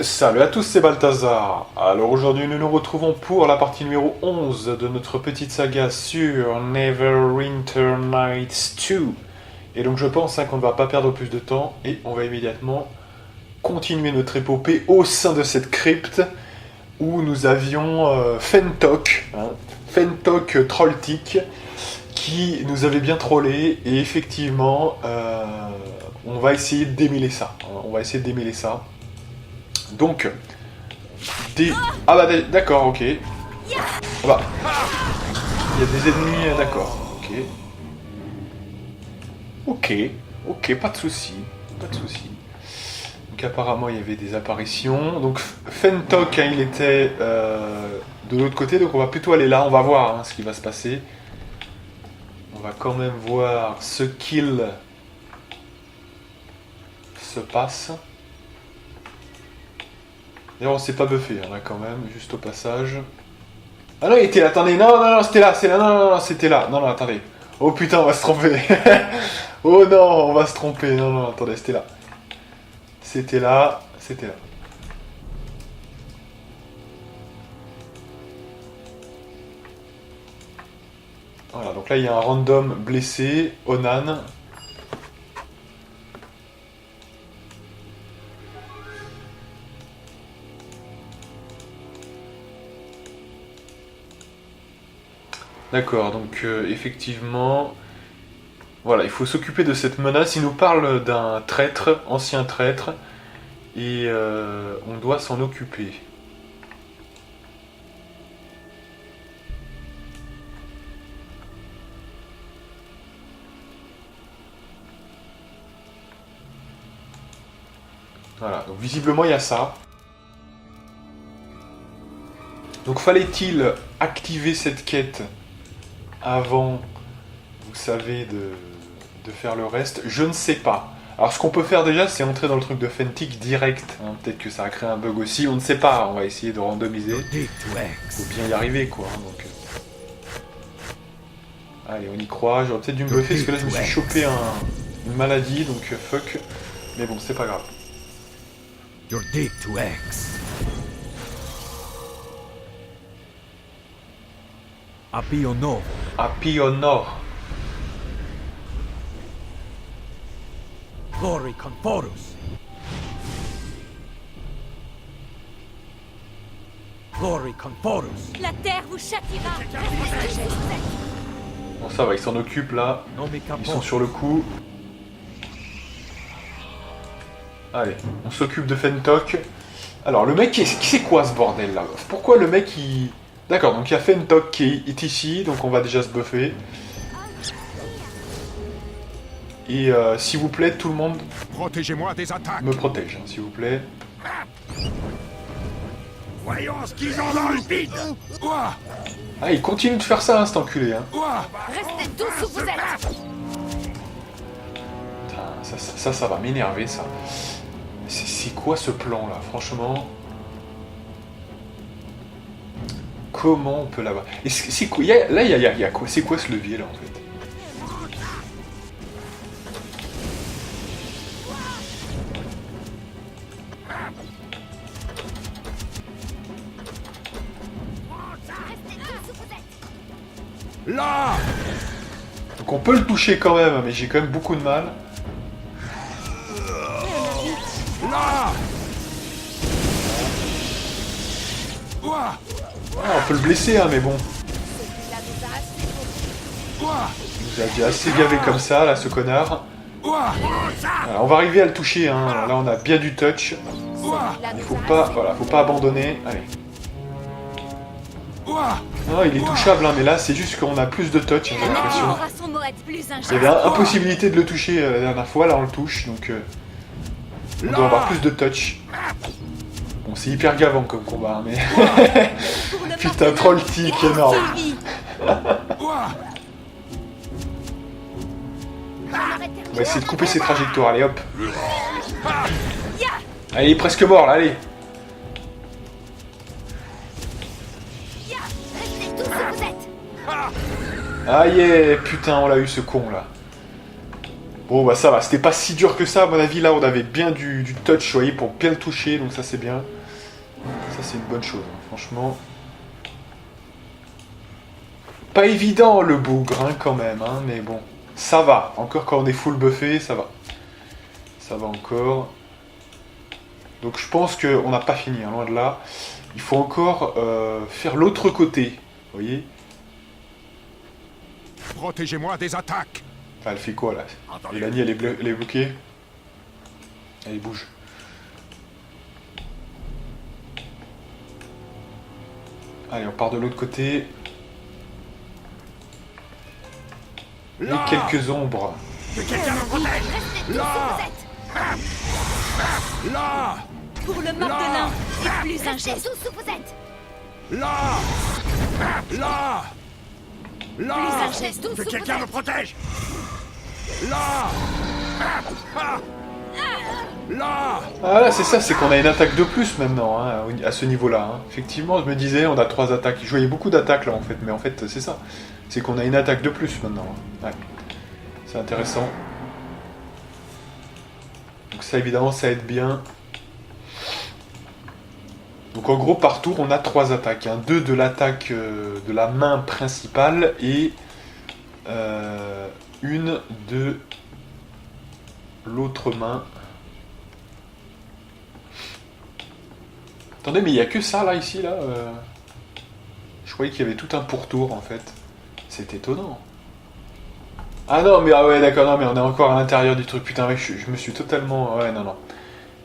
Salut à tous, c'est Balthazar. Alors aujourd'hui nous nous retrouvons pour la partie numéro 11 de notre petite saga sur Neverwinter Nights 2. Et donc je pense qu'on ne va pas perdre plus de temps et on va immédiatement continuer notre épopée au sein de cette crypte où nous avions Fentok, Fentok Trolltic, qui nous avait bien trollé et effectivement on va essayer de démêler ça. Donc, ah bah d'accord, ok. Ah bah, il y a des ennemis, d'accord, ok, pas de souci. Donc apparemment il y avait des apparitions. Donc Fentok, il était de l'autre côté, donc on va plutôt aller là, on va voir ce qui va se passer. On va quand même voir ce qu'il se passe. D'ailleurs, on s'est pas buffé, là, quand même, juste au passage. Ah non, il était là, attendez, non, c'était là, c'était là. Non, attendez. Oh putain, on va se tromper. Oh non, on va se tromper. Non, attendez, c'était là. C'était là. Voilà, donc là, il y a un random blessé, Onan. D'accord, donc effectivement, voilà, il faut s'occuper de cette menace. Il nous parle d'un traître, ancien traître, et on doit s'en occuper. Voilà, donc visiblement il y a ça. Donc fallait-il activer cette quête avant, vous savez, de faire le reste? Je ne sais pas. Alors ce qu'on peut faire déjà, c'est entrer dans le truc de Fentik direct. Peut-être que ça a créé un bug aussi, on ne sait pas. On va essayer de randomiser. Faut bien y arriver, quoi. Donc, allez, on y croit. J'aurais peut-être dû me buffer, parce que là, je me suis chopé une maladie, donc fuck. Mais bon, c'est pas grave. You're deep to X. Apionov. Apionor. Glory Conforus. Glory Conforus. La terre vous châtiera. Bon, ça va, ils s'en occupent là. Ils sont sur le coup. Allez, on s'occupe de Fentok. Alors, le mec, c'est quoi ce bordel là? Pourquoi le mec il... D'accord, donc il y a Fentok qui est ici, donc on va déjà se buffer. Et s'il vous plaît, tout le monde... Protégez-moi des attaques. Me protège, s'il vous plaît. Voyons ce qu'ils ont dans le vide. Ah, il continue de faire ça, cet enculé. Restez tous où vous êtes. Putain, ça va m'énerver, ça. C'est quoi ce plan, là? Franchement... Comment on peut l'avoir? C'est quoi? Là, il y a quoi? C'est quoi ce levier, là, en fait? Là. Donc on peut le toucher quand même, mais j'ai quand même beaucoup de mal. Là. Ah, on peut le blesser, mais bon. Il nous a déjà assez gavé comme ça, là, ce connard. Voilà, on va arriver à le toucher, Là, on a bien du touch. Il faut pas abandonner. Allez. Ah, il est touchable, mais là, c'est juste qu'on a plus de touch, j'ai l'impression. Il y avait impossibilité de le toucher la dernière fois, là, on le touche, donc... on doit avoir plus de touch. Bon, c'est hyper gavant comme combat, mais... Putain, Trolltic, énorme. On va essayer de couper ses trajectoires, allez hop. Allez, il est presque mort là, allez. Ah yeah, putain, on l'a eu ce con là. Bon bah ça va, c'était pas si dur que ça à mon avis. Là on avait bien du touch, vous voyez, pour bien le toucher, donc ça c'est bien. Ça c'est une bonne chose, hein, franchement. Pas évident le bougre hein, quand même, hein, mais bon. Ça va, encore quand on est full buffé, ça va. Ça va encore. Donc je pense qu'on n'a pas fini, hein, loin de là. Il faut encore faire l'autre côté, vous voyez. Protégez-moi des attaques. Enfin, elle fait quoi là? Entendu. Elanie, elle est bloquée. Elle bouge. Allez, on part de l'autre côté. Et Là, quelques ombres. que quelqu'un me protège. Restez tous Là. où vous êtes. Là, Pour le mort de nain, et plus un geste. Restez tous où vous êtes. là, là, Plus là. un geste. Tous Que où vous quelqu'un me êtes. protège. Là, là. Ah là, c'est ça, c'est qu'on a une attaque de plus maintenant, hein, à ce niveau-là. Hein. Effectivement, je me disais, on a 3 attaques. Je voyais beaucoup d'attaques là en fait, mais en fait, c'est ça. C'est qu'on a une attaque de plus maintenant. Hein. Ouais. C'est intéressant. Donc ça, évidemment, ça aide bien. Donc en gros, par tour, on a 3 attaques. Hein. 2 de l'attaque de la main principale et une de l'autre main. Attendez, mais il n'y a que ça là, ici, là Je croyais qu'il y avait tout un pourtour en fait. C'est étonnant. Ah non, mais ah ouais, d'accord, non, mais on est encore à l'intérieur du truc. Putain, ouais, je me suis totalement. Ouais, non, non.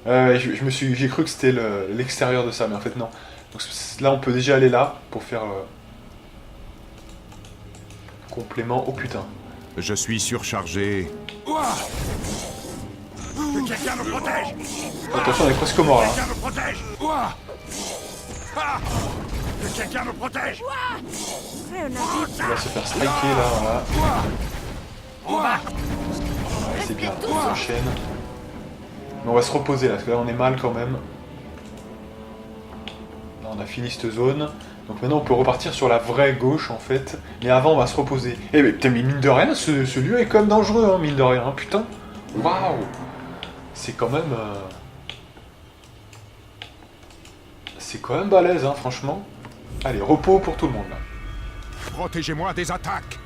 J'ai cru que c'était l'extérieur de ça, mais en fait, non. Donc là, on peut déjà aller là pour faire. Complément. Oh putain. Je suis surchargé. Que quelqu'un me protège. Attention, on est presque mort là. Quelqu'un me protège. Que quelqu'un me protège. On va se faire striker là, voilà. C'est bien, on enchaîne. Mais on va se reposer là, parce que là on est mal quand même. Là on a fini cette zone. Donc maintenant on peut repartir sur la vraie gauche en fait. Mais avant on va se reposer. Eh mais putain, mais mine de rien, ce lieu est quand même dangereux, hein, mine de rien. Hein, putain. Waouh. C'est quand même... C'est quand même balèze, hein, franchement. Allez, repos pour tout le monde là. Protégez-moi des attaques.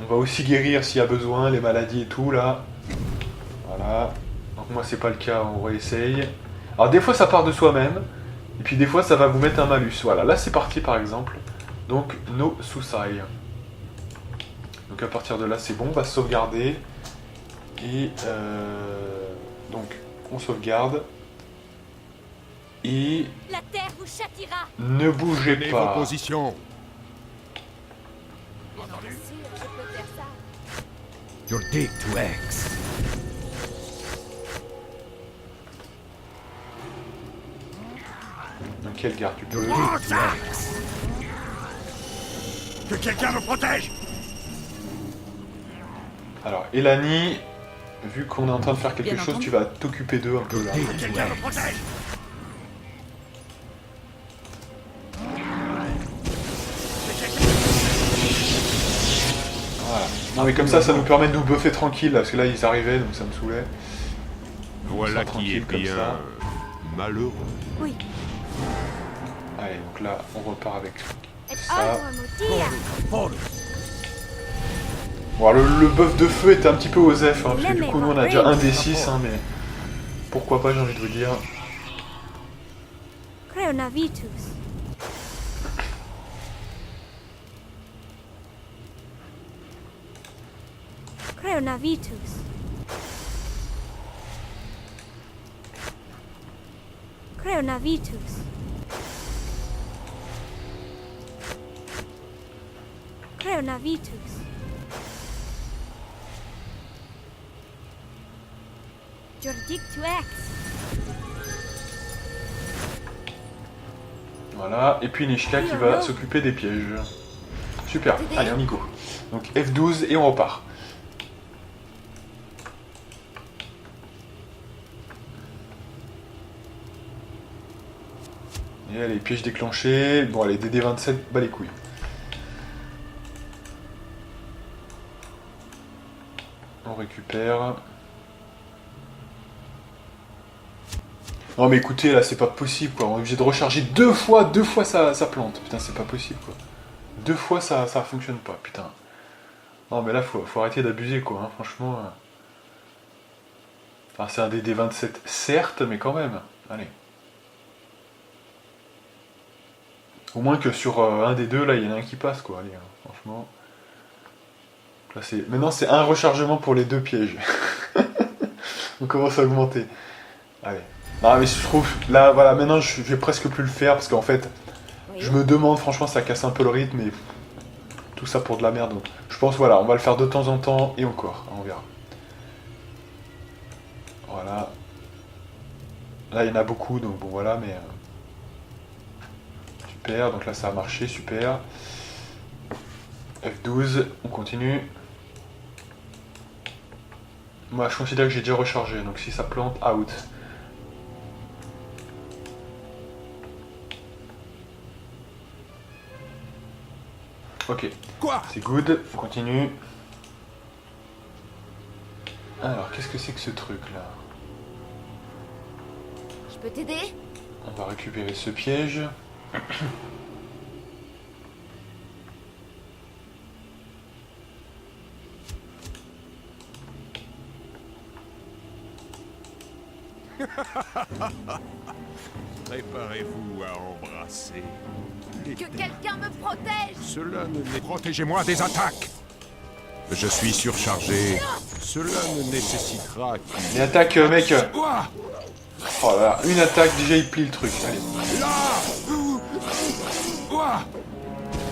On va aussi guérir s'il y a besoin, les maladies et tout là. Voilà. Donc moi c'est pas le cas, on réessaye. Alors des fois ça part de soi-même. Et puis des fois ça va vous mettre un malus. Voilà, là c'est parti par exemple. Donc no suicide. Donc à partir de là c'est bon, on va sauvegarder. Et donc on sauvegarde. Et La terre vous châtira. ne bougez Prenez vos pas. positions. Bien sûr, je peux faire ça. You're dead to X. Donc quelle garde tu peux. Que quelqu'un me protège. Alors Elanie, vu qu'on est en train de faire quelque Bien chose, entendu. tu vas t'occuper d'eux un peu là. Dead Que to quelqu'un me X. protège. Voilà. Non mais comme ça nous permet de nous buffer tranquille, là, parce que là ils arrivaient, donc ça me saoulait. Voilà sort qui est tranquille comme bien ça. malheureux. Oui. Allez, donc là on repart avec Et ça. Glory Conforus. Bon, alors, le buff de feu était un petit peu osef, hein, parce que du coup nous on a déjà un des 6, hein, mais pourquoi pas, j'ai envie de vous dire. Creonavitus. Creonavitus. Creonavitus. Creonavitus. Jordictuex. Voilà, et puis Nishka qui va s'occuper des pièges. Super, allez on y go. Donc F12 et on repart. Et allez, pièges déclenchés. Bon allez, DD27, bas les couilles. On récupère. Non mais écoutez, là c'est pas possible quoi. On est obligé de recharger deux fois ça plante. Putain, c'est pas possible quoi. Deux fois ça fonctionne pas, putain. Non mais là faut arrêter d'abuser quoi, hein, franchement. Enfin c'est un DD27 certes, mais quand même. Allez. Au moins que sur un des deux là il y en a un qui passe quoi, allez, hein, franchement. Là, maintenant c'est un rechargement pour les deux pièges. On commence à augmenter. Allez. Non mais je trouve, là voilà, maintenant je vais presque plus le faire parce qu'en fait, je me demande, franchement ça casse un peu le rythme et tout ça pour de la merde. Donc je pense voilà, on va le faire de temps en temps et encore, on verra. Voilà. Là il y en a beaucoup donc bon voilà, mais... super, donc là ça a marché, super. F12, on continue. Moi je considère que j'ai déjà rechargé, donc si ça plante, out. Ok, Quoi? c'est good, on continue. Alors, qu'est-ce que c'est que ce truc là? Je peux t'aider? On va récupérer ce piège. Préparez-vous à embrasser. Que quelqu'un me protège! Cela ne n'est... Protégez-moi des attaques. Je suis surchargé. Cela ne nécessitera qu'une... Les attaques, mec. Ouah! Oh là là, une attaque, déjà il plie le truc. Allez. Là! Ouah!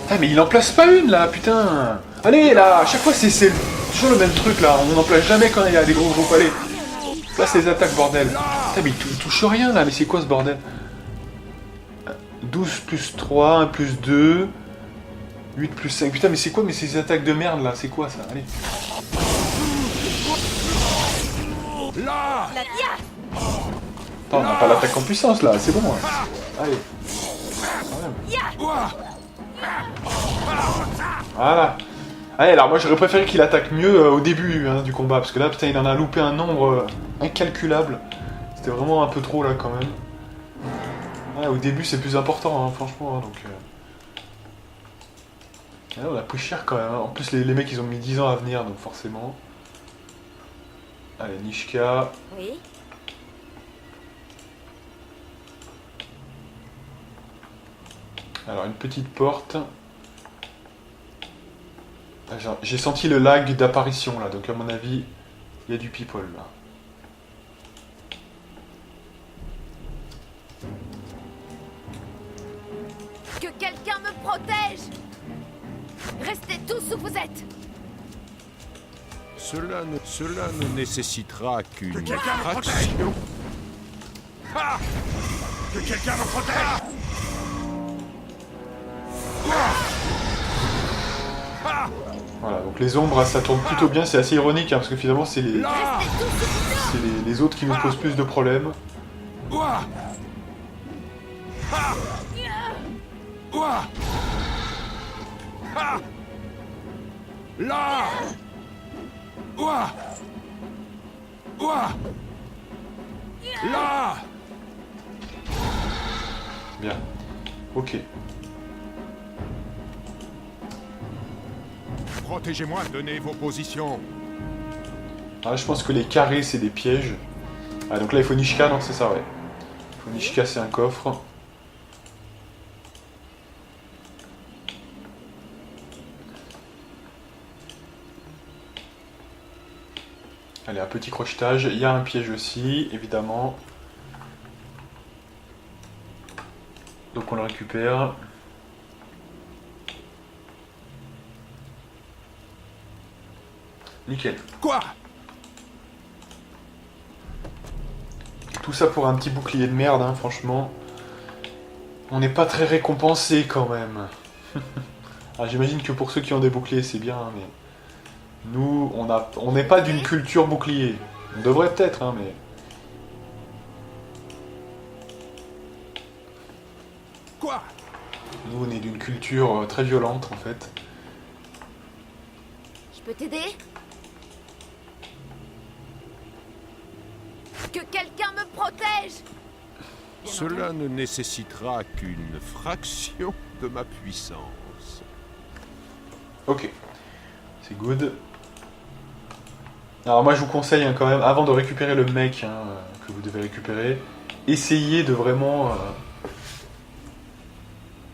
Ah, mais il en place pas une là, putain. Allez là, à chaque fois c'est toujours le même truc là. On n'en place jamais quand il y a des gros groupes. Allez. Là c'est les attaques, bordel. Putain, mais il touche rien là, mais c'est quoi ce bordel? 12 plus 3, 1 plus 2, 8 plus 5. Putain, mais c'est quoi, mais ces attaques de merde là? C'est quoi ça? Allez. Là! Attends, on n'a pas l'attaque en puissance là, c'est bon. Ouais. Allez. Ouah! Voilà. Allez, alors moi j'aurais préféré qu'il attaque mieux au début hein, du combat, parce que là, putain, il en a loupé un nombre incalculable. C'était vraiment un peu trop là quand même. Ouais, au début c'est plus important, hein, franchement, hein, donc... Là, on a pris cher quand même, hein. En plus les mecs ils ont mis 10 ans à venir, donc forcément... Allez, Nishka... Oui? Alors, une petite porte... J'ai senti le lag d'apparition, là, donc à mon avis, il y a du people, là. Que quelqu'un me protège! Restez tous où vous êtes! Cela ne nécessitera qu'une... Que quelqu'un me protège! Ah! Que quelqu'un me protège! Voilà, donc les ombres, ça tourne plutôt bien, c'est assez ironique, hein, parce que finalement, c'est Là! les autres qui nous posent plus de problèmes. Ouah! Ah! Ouah! Ah! Là! Ouah! Ouah! Là! Bien. Ok. Protégez-moi, donnez vos positions. Ah, je pense que les carrés, c'est des pièges. Ah, donc là, il faut Nishka, non, c'est ça, ouais. Il faut Nishka, c'est un coffre. Allez, un petit crochetage. Il y a un piège aussi, évidemment. Donc on le récupère. Nickel. Quoi? Tout ça pour un petit bouclier de merde, hein, franchement. On n'est pas très récompensé quand même. Alors, j'imagine que pour ceux qui ont des boucliers, c'est bien, hein, mais... Nous, on n'est pas d'une culture bouclier. On devrait peut-être, hein, mais... Quoi? Nous, on est d'une culture très violente, en fait. Je peux t'aider? Que quelqu'un me protège. Cela ne nécessitera qu'une fraction de ma puissance. Ok. C'est good. Alors moi je vous conseille hein, quand même, avant de récupérer le mec hein, que vous devez récupérer, essayez de vraiment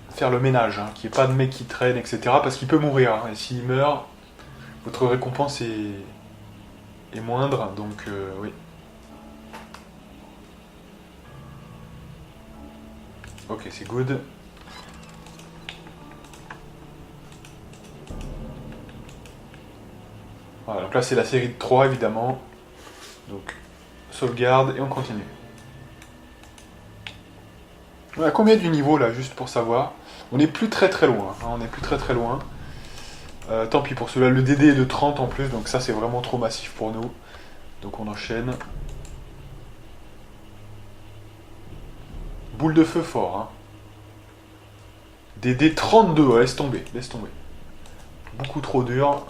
faire le ménage, hein, qu'il n'y ait pas de mec qui traîne, etc. Parce qu'il peut mourir, hein, et s'il meurt, votre récompense est moindre, donc oui. Ok, c'est good. Voilà, donc là c'est la série de 3 évidemment. Donc, sauvegarde et on continue. On a combien du niveau là, juste pour savoir? On n'est plus très loin, hein, on n'est plus très loin. Tant pis pour celui-là, le DD est de 30 en plus, donc ça c'est vraiment trop massif pour nous. Donc on enchaîne. Boule de feu fort, hein. DD 32, ouais, laisse tomber, laisse tomber. Beaucoup trop dur.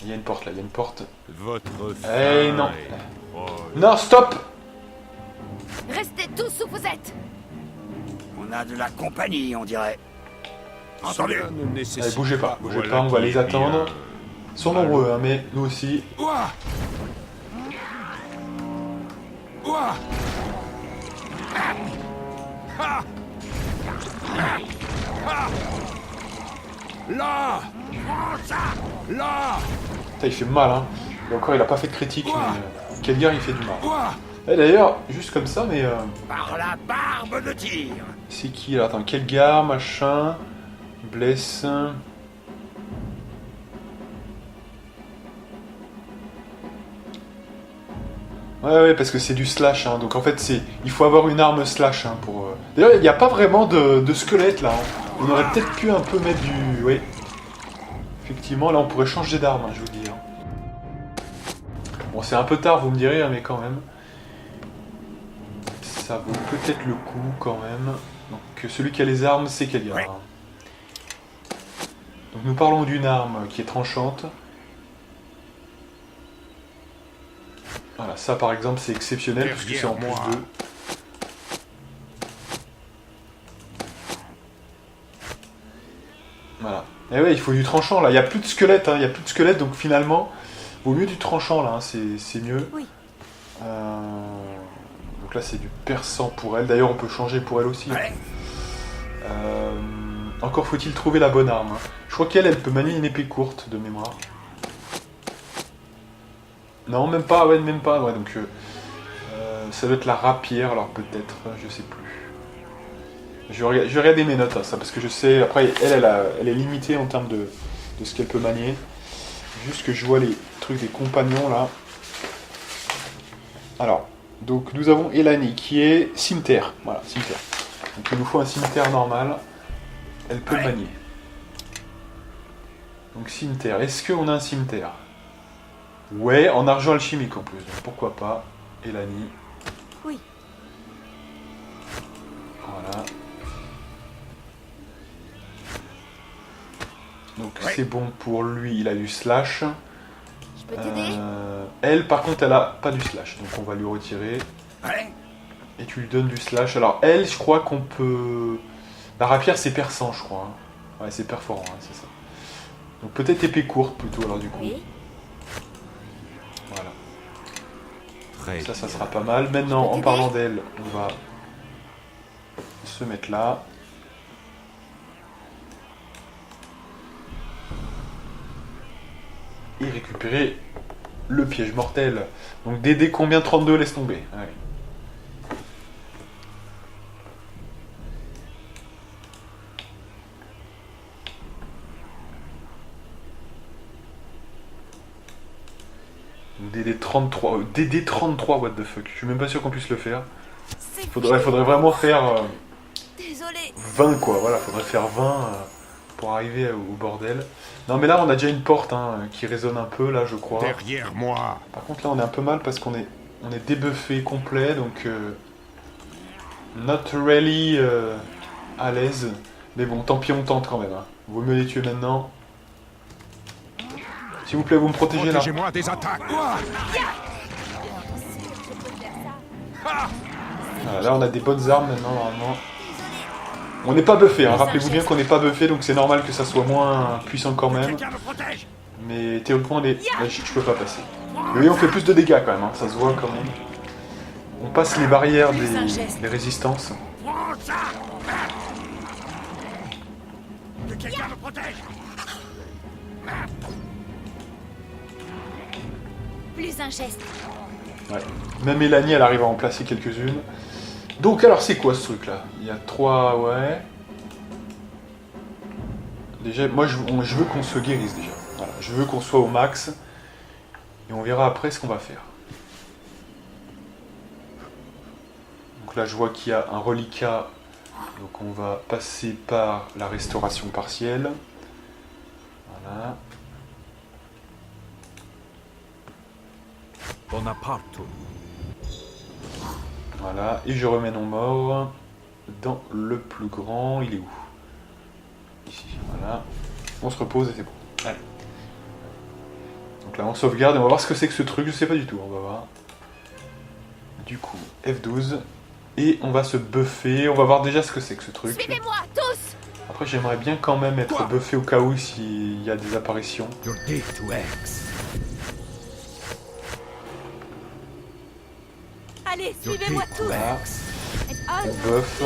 Il y a une porte là, il y a une porte. Votre Hey, non. est proche. Non, stop! Restez tous où vous êtes. On a de la compagnie, on dirait. Entendu. Cela ne nécessite Allez, bougez pas, Voilà on va qui les est attendre. bien. Ils sont nombreux, hein, mais nous aussi. Ouah. Ouah. Ah. Ah. Là. Là. Putain, il fait mal, hein. Et encore, il a pas fait de critique, mais Kelgar, il fait du mal. Ouah. Et d'ailleurs, juste comme ça, mais Par la barbe de tir. c'est qui là? Attends, Kelgar, machin, blesse. Ouais, parce que c'est du slash, hein. Donc en fait, il faut avoir une arme slash, hein, pour. D'ailleurs, il n'y a pas vraiment de squelette là, hein. On aurait peut-être pu un peu mettre du. Oui. Effectivement, là, on pourrait changer d'arme, hein, je vous dis. Hein. Bon, c'est un peu tard, vous me direz, hein, mais quand même. Ça vaut peut-être le coup, quand même. Donc, celui qui a les armes, c'est Kelgar. Ouais. Hein. Donc, nous parlons d'une arme qui est tranchante. Voilà, ça par exemple c'est exceptionnel parce que c'est en plus Derrière moi. 2. Voilà. Et ouais, il faut du tranchant là, il n'y a plus de squelette, hein. Il y a plus de squelette donc finalement, vaut mieux du tranchant là, hein. C'est mieux. Oui. Donc là c'est du perçant pour elle, d'ailleurs on peut changer pour elle aussi. Hein. Ouais. Encore faut-il trouver la bonne arme. Hein. Je crois qu'elle peut manier une épée courte de mémoire. Non, même pas, ouais, donc ça doit être la rapière, alors peut-être, je sais plus. Je vais regarder mes notes, hein, ça, parce que je sais, après, elle est limitée en termes de ce qu'elle peut manier. Juste que je vois les trucs des compagnons, là. Alors, donc nous avons Elani, qui est cimetière, voilà, cimetière. Donc il nous faut un cimetière normal, elle peut le manier. Donc cimetière, est-ce qu'on a un cimetière ? Ouais, en argent alchimique en plus, donc pourquoi pas, Elani. Oui. Voilà. Donc Ouais. c'est bon pour lui, il a du slash. Je peux t'aider? Elle, par contre, elle a pas du slash, donc on va lui retirer. Ouais. Et tu lui donnes du slash. Alors elle, je crois qu'on peut... La rapière, c'est perçant, je crois. Hein. Ouais, c'est perforant, hein, c'est ça. Donc peut-être épée courte plutôt, alors du coup. Oui. Voilà. Très Ça bien. sera pas mal. Maintenant, en parlant d'elle, on va se mettre là. Et récupérer le piège mortel. Donc DD combien? 32, laisse tomber. Ouais. DD 33, DD 33, what the fuck. Je suis même pas sûr qu'on puisse le faire. C'est Faudrait vraiment faire désolé. 20 quoi, voilà, faudrait faire 20 pour arriver au bordel. Non mais là on a déjà une porte hein, qui résonne un peu là je crois. Derrière moi. Par contre là on est un peu mal parce qu'on est débuffé complet donc not really à l'aise. Mais bon tant pis on tente quand même. Hein. Vaut mieux les tuer maintenant. S'il vous plaît, vous me protégez là. Protégez-moi des attaques. Voilà, là, on a des bonnes armes maintenant, normalement. On n'est pas buffé, hein. Rappelez-vous bien qu'on n'est pas buffé, donc c'est normal que ça soit moins puissant quand même. Quelqu'un me protège. Mais théoriquement, là, je peux pas passer. Mais oui, on fait plus de dégâts quand même, hein. Ça se voit quand même. On passe les barrières des résistances. Prends ça. Que quelqu'un me protège. Plus un geste. Ouais. Même Mélanie, elle arrive à en placer quelques-unes. Donc, alors, c'est quoi ce truc-là? Il y a 3, ouais. Déjà, moi, je veux qu'on se guérisse déjà. Voilà. Je veux qu'on soit au max. Et on verra après ce qu'on va faire. Donc là, je vois qu'il y a un reliquat. Donc, on va passer par la restauration partielle. Voilà. Bonaparte. Voilà, et je remets nos morts dans le plus grand. Il est où? Ici, voilà. On se repose et c'est bon. Allez. Donc là, on sauvegarde et on va voir ce que c'est que ce truc. Je sais pas du tout, on va voir. Du coup, F12. Et on va se buffer. On va voir déjà ce que c'est que ce truc. Suivez-moi, tous. Après, j'aimerais bien quand même être buffé au cas où s'il y a des apparitions. Your day to X. Allez, Your suivez-moi day tous. to Voilà. X. And out On buff.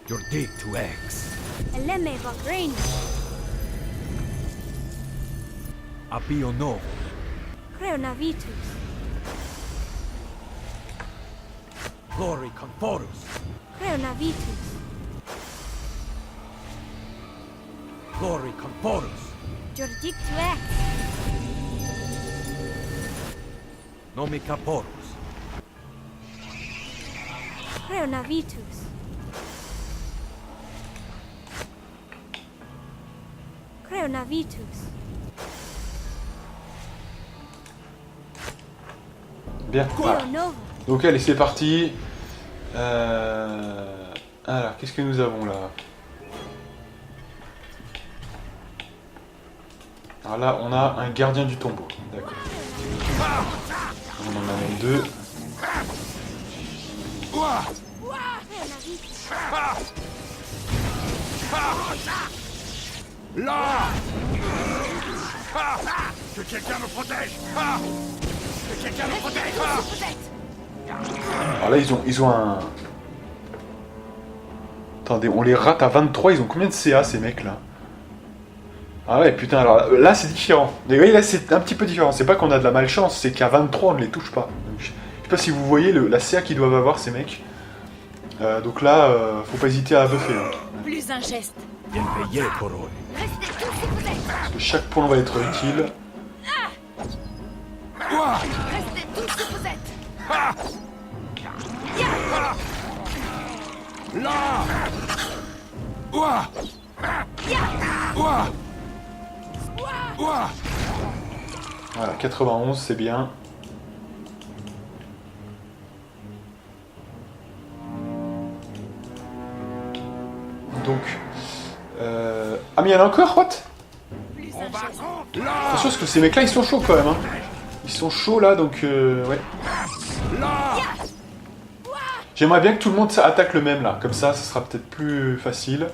Your day to X. Eleme Vagrain. Abio novo. Creonavitus. Glory conforus. Creonavitus. Glory conforus. Jordic to X. Nomi caporus. Creonavitus. Creonavitus. Bien. Voilà. Creonovo. Donc allez, c'est parti. Alors, qu'est-ce que nous avons là? Alors là, on a un gardien du tombeau. D'accord. On en a même 2. Creonavitus. Là. Que quelqu'un me protège. Que quelqu'un me protège. Vous êtes. Alors là, ils ont un... Attendez, on les rate à 23. Ils ont combien de CA, ces mecs-là? Ah ouais, putain, alors là, c'est différent. Mais oui, là, c'est un petit peu différent. C'est pas qu'on a de la malchance, c'est qu'à 23, on ne les touche pas. Donc, je sais pas si vous voyez la CA qu'ils doivent avoir, ces mecs. Donc là, faut pas hésiter à buffer. Hein. Plus un geste. Bien payé pour eux. Restez tous où vous êtes. Parce que chaque point va être utile. Restez tous où vous êtes. Là. Ouah. Ouah. Ouah. Voilà, 91, c'est bien. Donc... Ah mais il y en a encore, what? Plus un geste. Attention parce que ces mecs là ils sont chauds quand même hein. Ils sont chauds là donc ouais. J'aimerais bien que tout le monde attaque le même là, comme ça sera peut-être plus facile.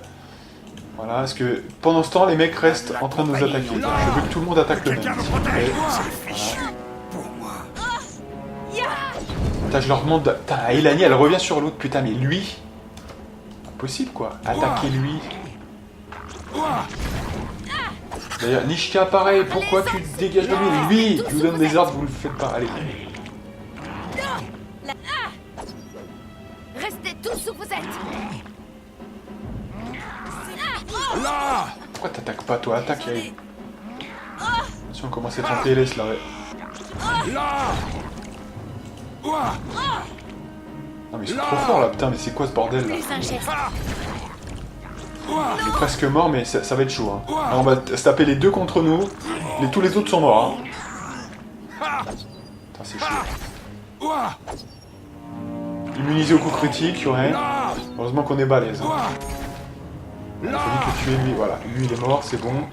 Voilà, parce que pendant ce temps les mecs restent en train de nous attaquer. Je veux que tout le monde attaque le même. Quelqu'un me s'il vous plaît. protège. Fichu. Pour moi. Putain, je leur demande... Putain, Elani elle revient sur l'autre, putain mais lui... Impossible quoi, attaquez lui. D'ailleurs, Nishka pareil, pourquoi tu dégages de lui? Lui, je vous donne des ordres, vous le faites pas, allez. Restez tous où vous êtes. Là. Pourquoi t'attaques pas toi? Attaque, allez. Si on commence à être en PLS là, ouais. Là. Ouah. Non mais ils sont trop forts là, putain, mais c'est quoi ce bordel là? Plus un geste. Il est presque mort, mais ça va être chaud. Hein. Alors, on va se taper les deux contre nous. Tous les autres sont morts. Hein. Putain, c'est chaud. Immunisé au coup critique, ouais. Heureusement qu'on est balèze. Hein. Il faut vite le tuer, lui. Voilà, lui il est mort, c'est bon.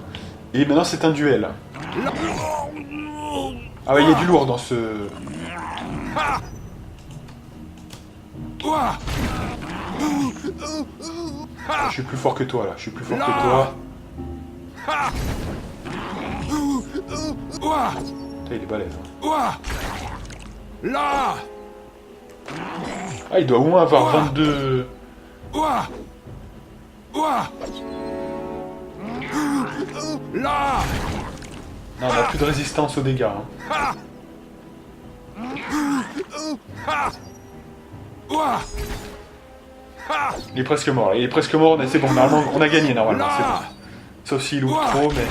Et maintenant c'est un duel. Ah ouais, il y a du lourd dans ce... Je suis plus fort que toi là, je suis plus fort que toi. Putain, il est balèze. Hein. Là. Ah, il doit au moins avoir 22... Là. Non, on a plus de résistance aux dégâts. Hein. Il est presque mort, il est presque mort, mais c'est bon, normalement, on a gagné normalement, c'est bon. Sauf s'il loupe trop, mais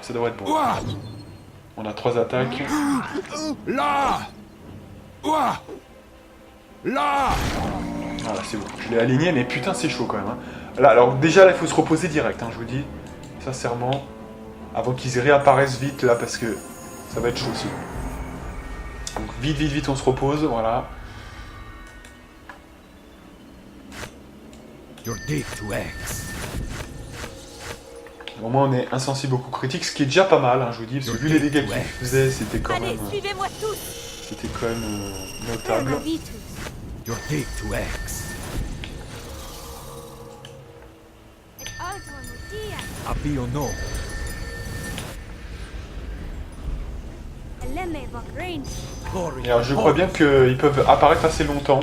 ça devrait être bon. On a 3 attaques. Là. Là. Voilà, c'est bon, je l'ai aligné, mais putain, c'est chaud quand même. Hein. Là, alors déjà, là, il faut se reposer direct, hein, je vous dis, sincèrement, avant qu'ils réapparaissent vite, là, parce que ça va être chaud aussi. Donc vite, vite, vite, on se repose, voilà. You're deep to X. Au moins, on est insensible aux coups critiques, ce qui est déjà pas mal, hein, je vous dis, parce que vu les dégâts qu'il faisait, c'était quand Allez, même... suivez-moi tous. C'était quand même notable. Reonavitus. You're deep to X. Et alto motia. Appio no. Eleme Vogrange. Et alors, je crois bien qu'ils peuvent apparaître assez longtemps,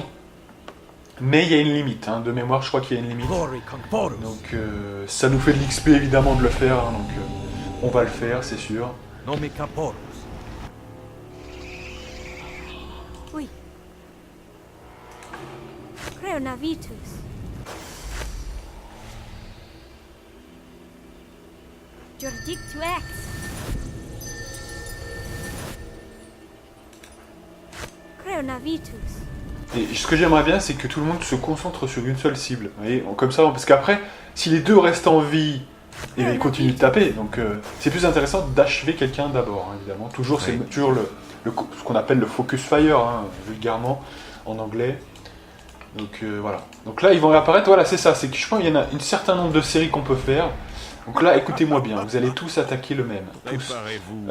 mais il y a une limite, hein, de mémoire, je crois qu'il y a une limite. Donc ça nous fait de l'XP évidemment de le faire, hein, donc on va le faire, c'est sûr. No me caporos. Oui. Reonavitus. Jordictu X. Reonavitus. Et ce que j'aimerais bien, c'est que tout le monde se concentre sur une seule cible. Vous voyez, comme ça, parce qu'après, si les deux restent en vie, et ils continuent de taper, donc c'est plus intéressant d'achever quelqu'un d'abord, hein, évidemment. Toujours, c'est toujours ce qu'on appelle le focus fire, hein, vulgairement, en anglais. Donc voilà. Donc là, ils vont réapparaître, voilà, c'est ça. C'est que je pense qu'il y en a un certain nombre de séries qu'on peut faire. Donc là, écoutez-moi bien, vous allez tous attaquer le même. Tous.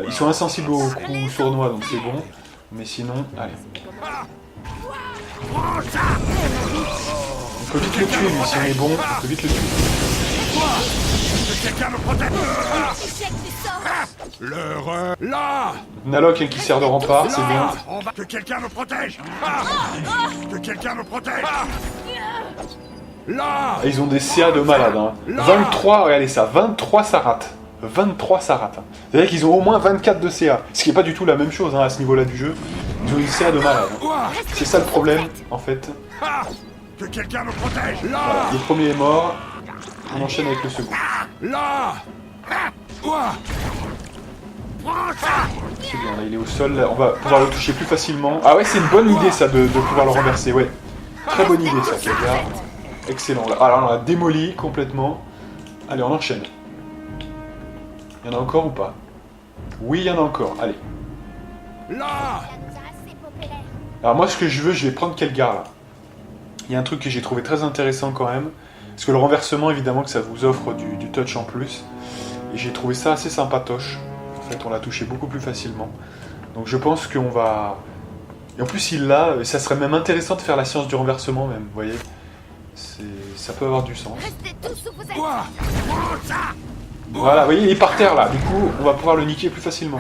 Ils sont insensibles aux coups sournois, donc c'est bon. Mais sinon, allez. On peut vite le tuer, lui, si on est bon, on peut vite le tuer. Que quelqu'un me protège. Échec du sort. Là. Nalok, hein, qui sert de rempart, c'est bien. Que quelqu'un me protège. Que quelqu'un me protège. Là. Ah, ils ont des CA de malade, hein. 23, regardez ça, 23 ça rate. 23 ça rate. Hein. C'est-à-dire qu'ils ont au moins 24 de CA. Ce qui n'est pas du tout la même chose, hein, à ce niveau-là du jeu. Ils ont une CA de malade. Hein. C'est ça le problème, en fait. Que quelqu'un me protège. Voilà, Là. le premier est mort. On enchaîne avec le second. Là. C'est bien, là il est au sol, là, on va pouvoir le toucher plus facilement. Ah ouais, c'est une bonne idée ça de pouvoir le renverser, ouais. Très bonne idée ça, Kelgar. Excellent. Là. Alors on l'a démoli complètement. Allez, on enchaîne. Il y en a encore ou pas? Oui, il y en a encore, allez. Là. Alors moi ce que je veux, je vais prendre Kelgar là. Il y a un truc que j'ai trouvé très intéressant quand même. Parce que le renversement, évidemment, que ça vous offre du touch en plus. Et j'ai trouvé ça assez sympatoche. En fait, on l'a touché beaucoup plus facilement. Donc je pense qu'on va... Et en plus, il l'a, ça serait même intéressant de faire la science du renversement même, vous voyez. Ça peut avoir du sens. Restez tous où vous êtes. Voilà, vous voyez, il est par terre là. Du coup, on va pouvoir le niquer plus facilement.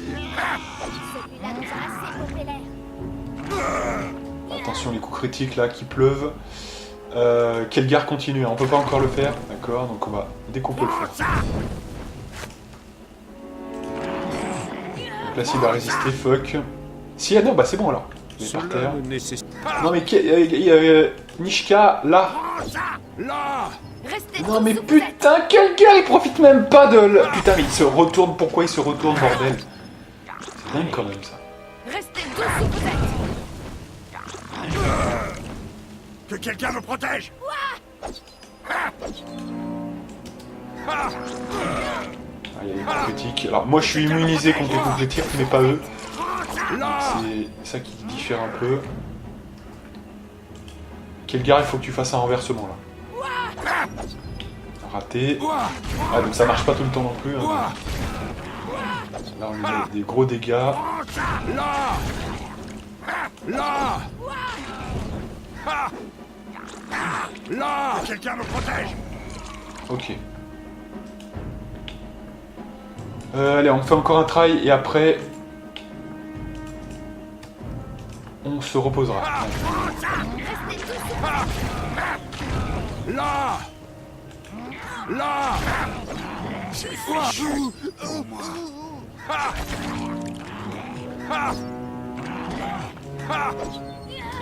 Celui-là nous a assez populaire. Attention, les coups critiques là qui pleuvent. Kelgar continue, hein. On peut pas encore le faire. D'accord, donc on va... Dès qu'on peut le faire. Donc là, s'il va résister, fuck. Si, ah non, bah c'est bon alors. Il est par terre. Non mais Nishka, là. Là. Restez Non tous mais où vous êtes. putain, Kelgar, il profite même pas de... Putain, mais il se retourne, pourquoi il se retourne, bordel? C'est dingue quand même ça. Restez tous où vous êtes. Que quelqu'un me protège. Ah, il y a les coups critiques. Alors moi je suis immunisé contre les coups critiques, mais pas eux. C'est ça qui diffère un peu. Kelgar, il faut que tu fasses un renversement là. raté. Ah, donc ça marche pas tout le temps non plus. Hein. Là, on lui met des gros dégâts. Là. Là. Là. Quelqu'un me protège. Ok. Allez, on fait encore un try et après... On se reposera. Là. Là. J'ai fait chute. Oh, moi.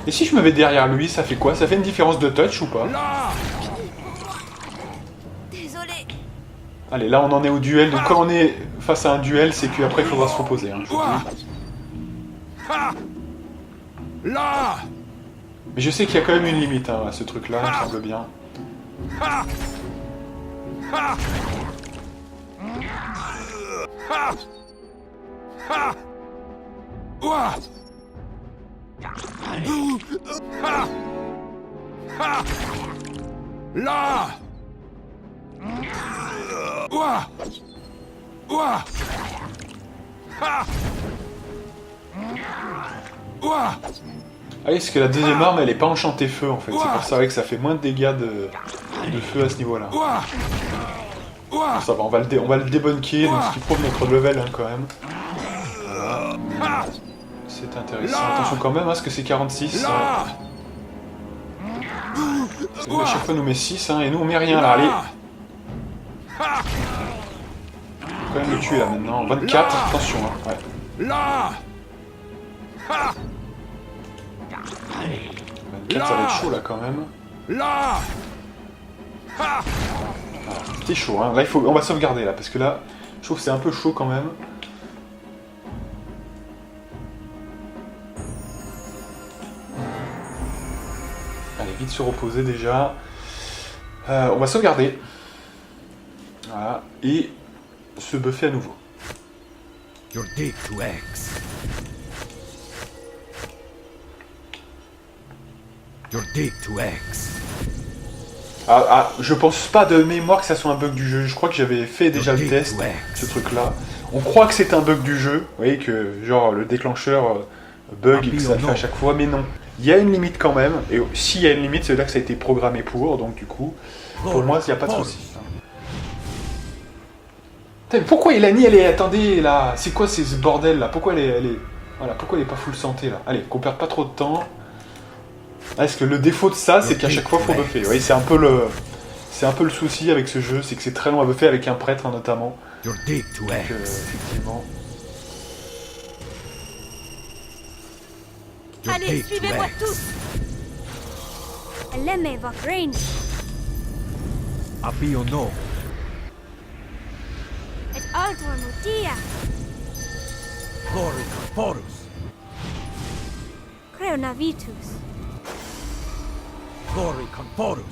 Et si je me mets derrière lui, ça fait quoi? Ça fait une différence de touch ou pas? Là. Désolé. Allez, là on en est au duel. Donc quand on est face à un duel, c'est qu'après il faudra se reposer. Hein, je vous dis. Là. Mais je sais qu'il y a quand même une limite hein, à ce truc-là, il me semble bien. Là. Ah oui, parce que la deuxième arme, elle est pas enchantée feu en fait. C'est pour ça que ça fait moins de dégâts de feu à ce niveau-là. Ça va, on va le débunker, donc ce qui prouve notre level hein, quand même. Voilà. C'est intéressant. Attention quand même, hein, parce que c'est 46. Lui, à chaque fois nous met 6, hein, et nous on met rien là. Allez. On va quand même le tuer là maintenant. 24, attention. Hein. Ouais. Là. 24, ça va être chaud là quand même. Là. C'était chaud, hein. Là on va sauvegarder là, parce que là, je trouve que c'est un peu chaud quand même. Allez, vite se reposer déjà. On va sauvegarder. Voilà, et se buffer à nouveau. You're dead to X. You're dead to X. Je pense pas de mémoire que ça soit un bug du jeu. Je crois que j'avais fait déjà le test, ce truc-là. On croit que c'est un bug du jeu. Vous voyez que, genre, le déclencheur bug et que ça le fait à chaque fois, mais non. Il y a une limite quand même, et s'il y a une limite, c'est là que ça a été programmé pour, donc du coup, pour moi, il n'y a pas de souci. Putain, pourquoi Elani, elle est... Attendez, là, c'est quoi ce bordel, là? Pourquoi elle est... Voilà, pourquoi elle est pas full santé, là? Allez, qu'on perde pas trop de temps. Parce que le défaut de ça, c'est qu'à chaque fois, faut buffer. Vous voyez, c'est un peu le souci avec ce jeu, c'est que c'est très long à buffer avec un prêtre, hein, notamment. You're dead to Donc, X. effectivement... Allez, suivez-moi tous. Lemme votre range. Abi o no. Et altor motia. Glory Corporus. Creonavitus. Glory Corporus.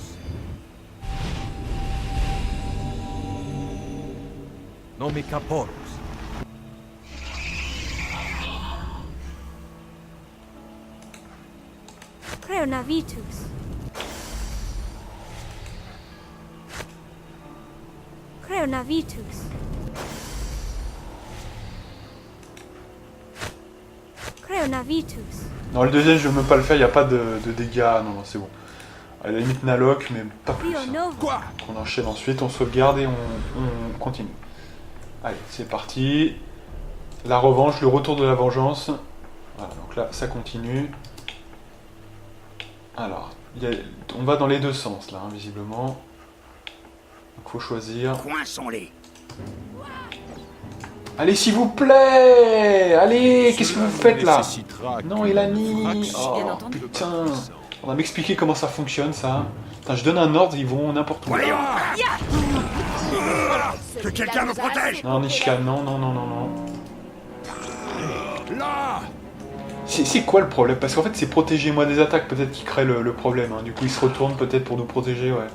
Nomi Caporus. Creonavitus. Creonavitus. Creonavitus. Non, le deuxième, je ne veux même pas le faire, il n'y a pas de dégâts. Non, non, c'est bon. À la limite, Naloc, mais pas plus. Hein. Rionovo. On enchaîne ensuite, on sauvegarde et on continue. Allez, c'est parti. La revanche, le retour de la vengeance. Voilà, donc là, ça continue. Alors, on va dans les deux sens, là, hein, visiblement. Donc, faut choisir. Coinçons-les. Allez, s'il vous plaît! Allez, qu'est-ce que vous faites, là? Non, Elani! Oh, putain! On va m'expliquer comment ça fonctionne, ça. Putain, je donne un ordre, ils vont n'importe où. Voyons. Que quelqu'un me protège. Non, Nishka, non, non, non, non, non. Là. C'est quoi le problème? Parce qu'en fait, c'est protégez-moi des attaques, peut-être, qui crée le problème. Hein. Du coup, il se retourne peut-être pour nous protéger, ouais.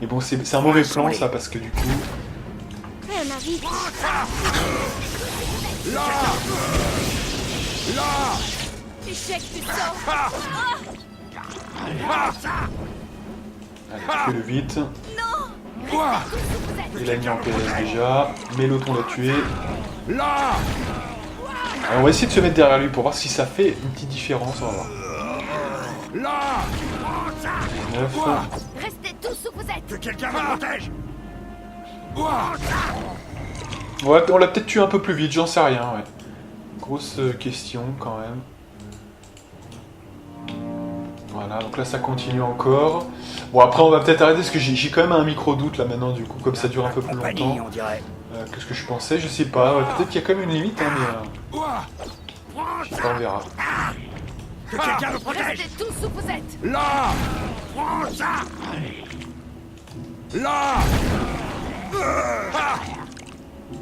Mais bon, c'est un mauvais plan, ça, parce que du coup... Creonavitus. Là. Là. Échec du sort. Allez, tuez-le vite. Il a mis en PLS déjà. Méloton l'a tué. Là! Alors, on va essayer de se mettre derrière lui pour voir si ça fait une petite différence. On va voir. Là! 9. Restez tous où vous êtes. Que quelqu'un me protège. Ouais, on l'a peut-être tué un peu plus vite, j'en sais rien, ouais. Grosse question quand même. Voilà, donc là ça continue encore. Bon, après on va peut-être arrêter parce que j'ai quand même un micro-doute là maintenant, du coup, comme ça dure un peu plus Compagnie, longtemps on dirait. que ce que je pensais, je sais pas. Ouais, peut-être qu'il y a quand même une limite, hein, mais je sais pas, on verra. Que quelqu'un me protège. Restez tous où vous êtes. Là! Prends ça. Là!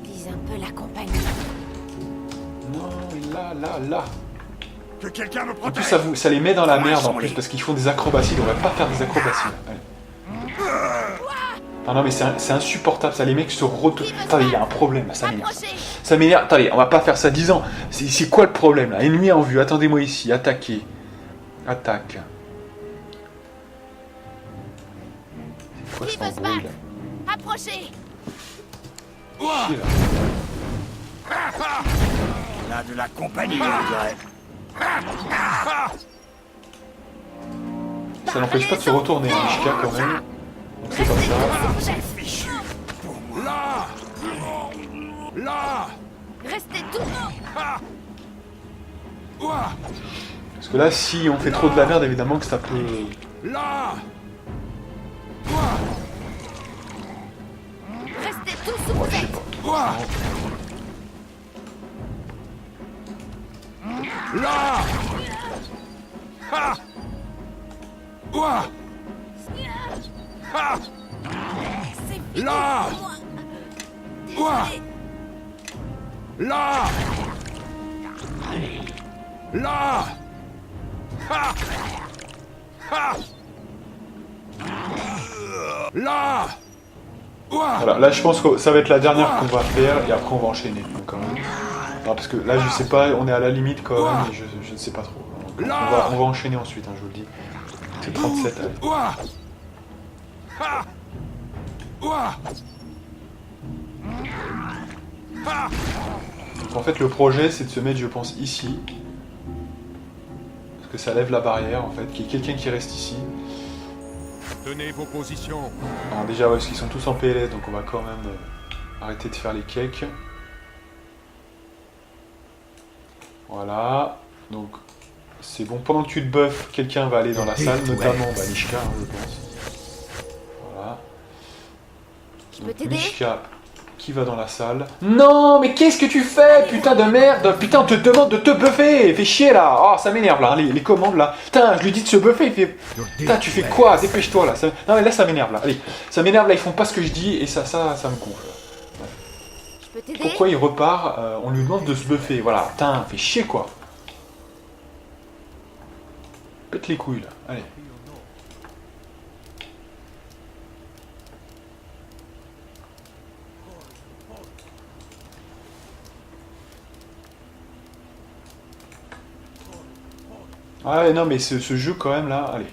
Vise un peu la compagnie. Non, là. Que quelqu'un me En plus, protège. ça les met dans la merde en plus parce qu'ils font des acrobaties. Ils devraient pas faire des acrobaties. Allez. Ah non, mais c'est insupportable. Ça, les mecs se retournent. Attendez, il y a un problème là, ça m'énerve. Approchez. Ça m'énerve. Attendez, on va pas faire ça 10 ans. C'est quoi le problème là? Ennemi en vue. Attendez-moi ici. Attaquez. Attaque. C'est quoi Qui ce veut se embrouille, battre? là? Approchez. Chier, là. On a de la compagnie, on dirait. Ça n'empêche pas de se retourner, hein, Ishka, quand même. Donc c'est pas Restez ça. tous où vous êtes. Fichu. Pour moi. Là! Là! Restez tous. Parce que là, si on fait trop de la merde, évidemment que ça peut... Là! Restez tous où vous Je sais êtes. pas. Là! Ha! Ouah! Ha! C'est Là! Ouah! Là! Là! Ha! Ha! Là! Ouah! Voilà, là je pense que ça va être la dernière qu'on va faire et après on va enchaîner quand même. Non, parce que là je sais pas, on est à la limite quand même et je ne sais pas trop. Donc, on va enchaîner ensuite, hein, je vous le dis. C'est 37, allez. Ouah! Ha! Ouah! Ha! Donc, en fait le projet c'est de se mettre je pense ici. Parce que ça lève la barrière en fait, qu'il y ait quelqu'un qui reste ici. Tenez vos positions. Alors déjà ouais, parce qu'ils sont tous en PLS donc on va quand même arrêter de faire les cakes. Voilà, donc c'est bon. Pendant que tu te buffes, quelqu'un va aller dans la salle, notamment Nishka, hein, je pense. Voilà. Je peux Donc, t'aider? Nishka qui va dans la salle. Non, mais qu'est-ce que tu fais, putain de merde? Putain, on te demande de te buffer. Fais chier là. Oh, ça m'énerve là, les commandes là. Putain, je lui dis de se buffer. Il fait. Putain, tu fais quoi? Dépêche-toi là. Non, mais là, ça m'énerve là. Allez, ça m'énerve là. Ils font pas ce que je dis et ça me gonfle. Je peux t'aider? Pourquoi il repart? On lui demande de se buffer. Voilà, putain, fais chier quoi. Pète les couilles là. Allez. Ah ouais, non mais ce jeu quand même là, allez.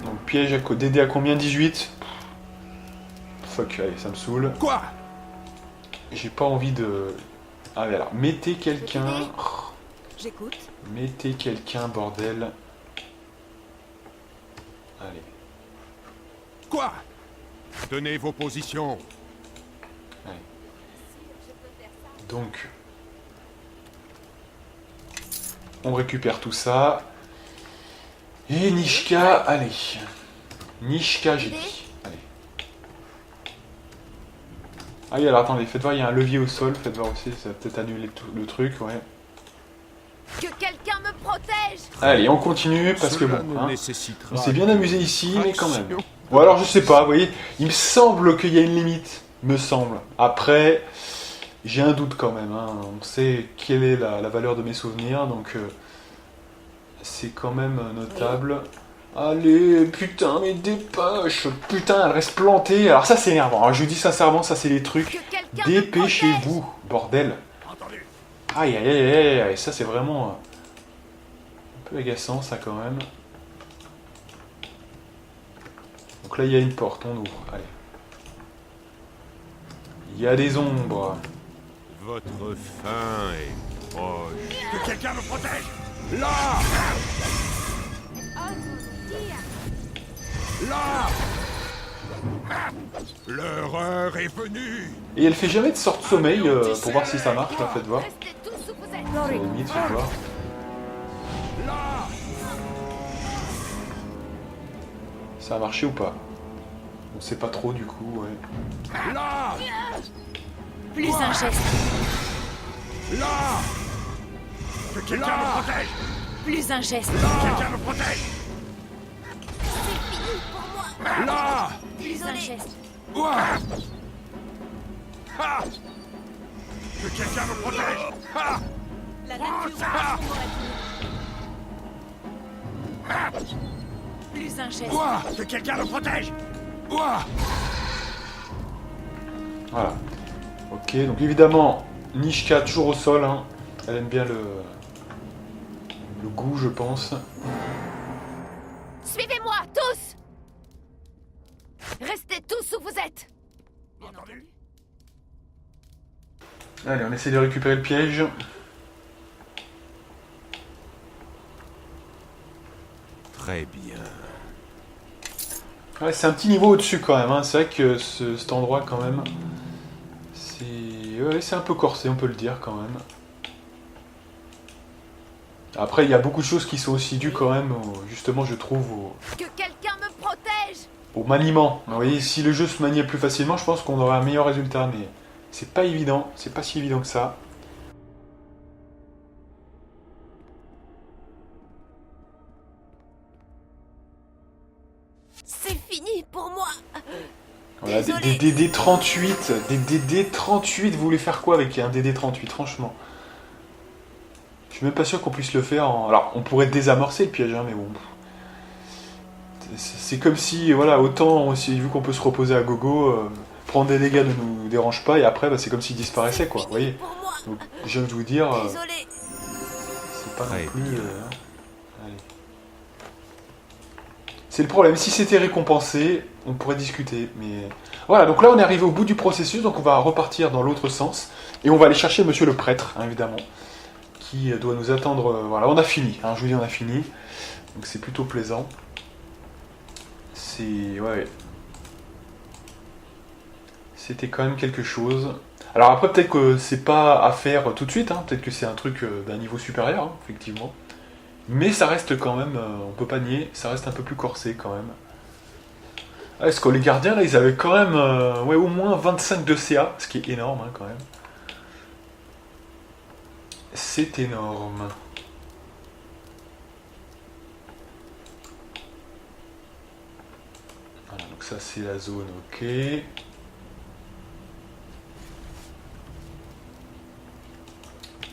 Donc piège à DD à combien? 18. Fuck, allez, ça me saoule. Quoi? J'ai pas envie de... Ah mais alors, mettez quelqu'un... Oh, J'écoute. mettez quelqu'un, bordel. Allez. Quoi? Tenez vos positions. Donc... On récupère tout ça. Et Nishka, allez. Nishka, j'ai dit. Allez. Ah oui, alors attendez, faites voir, il y a un levier au sol. Faites voir aussi, ça va peut-être annuler le truc, ouais. Que quelqu'un me protège. Allez, on continue, parce que Cela bon, ne hein, nécessitera on s'est bien amusé ici, mais quand même. action. Ou alors, je sais pas, vous voyez, il me semble qu'il y a une limite. Me semble. Après, j'ai un doute quand même, hein. On sait quelle est la valeur de mes souvenirs, donc... c'est quand même notable. Allez, putain, mais dépêche. Putain, elle reste plantée. Alors ça, c'est énervant. Alors, je vous dis sincèrement, ça, c'est les trucs. Que quelqu'un me Dépêchez-vous, bordel. Entendu. Aïe, aïe, aïe, aïe, aïe. Ça, c'est vraiment un peu agaçant, ça, quand même. Donc Donc là, il y a une porte, on ouvre. Allez. Il y a des ombres. Votre fin est proche. Que quelqu'un me protège! Là! Là! L'horreur est venue! Et elle fait jamais de sorte de sommeil pour voir si ça marche, là, faites voir. Restez tous où vous êtes. À la limite, faites voir. Là! Ça a marché ou pas? On sait pas trop du coup, ouais. Là! Plus un geste. Là! Que quelqu'un me protège! Plus un geste. Quelqu'un me protège! Là! Plus un geste. Ouah! Ha! Que quelqu'un me protège! Ha! La nature Ah. Plus un geste. Ouah! Que quelqu'un me protège! Ouah! Voilà. Ok, donc évidemment, Nishka toujours au sol, hein. Elle aime bien le goût, je pense. Suivez-moi, tous. Restez tous où vous êtes. Entendu? Allez, on essaie de récupérer le piège. Très bien. Ouais, c'est un petit niveau au-dessus quand même, hein. C'est vrai que cet endroit quand même, c'est un peu corsé, on peut le dire quand même. Après, il y a beaucoup de choses qui sont aussi dues quand même, justement, je trouve, Que quelqu'un me protège. au maniement. Vous voyez, si le jeu se maniait plus facilement, je pense qu'on aurait un meilleur résultat, mais c'est pas évident, c'est pas si évident que ça. C'est fini pour moi. Voilà, des Désolé. DD38, des DD38, vous voulez faire quoi avec un DD38, franchement? Je suis même pas sûr qu'on puisse le faire en... Alors, on pourrait désamorcer le piège, hein, mais bon... C'est comme si, voilà, autant, aussi, vu qu'on peut se reposer à gogo, prendre des dégâts ne nous dérange pas, et après, bah, c'est comme s'il disparaissait, quoi, vous voyez? Pour moi. Donc, je viens de vous dire, Désolé. c'est pas Très non plus... bien. Allez. C'est le problème, si c'était récompensé, on pourrait discuter, mais... Voilà, donc là, on est arrivé au bout du processus, donc on va repartir dans l'autre sens, et on va aller chercher monsieur le prêtre, hein, évidemment, qui doit nous attendre... voilà, on a fini, hein, je vous dis, on a fini, donc c'est plutôt plaisant. C'est... ouais. C'était quand même quelque chose. Alors après, peut-être que c'est pas à faire tout de suite, hein. Peut-être que c'est un truc d'un niveau supérieur, hein, effectivement. Mais ça reste quand même, on peut pas nier, ça reste un peu plus corsé quand même. Ah, parce que les gardiens, là, ils avaient quand même ouais, au moins 25 de CA, ce qui est énorme, hein, quand même. C'est énorme. Voilà, donc ça c'est la zone, ok.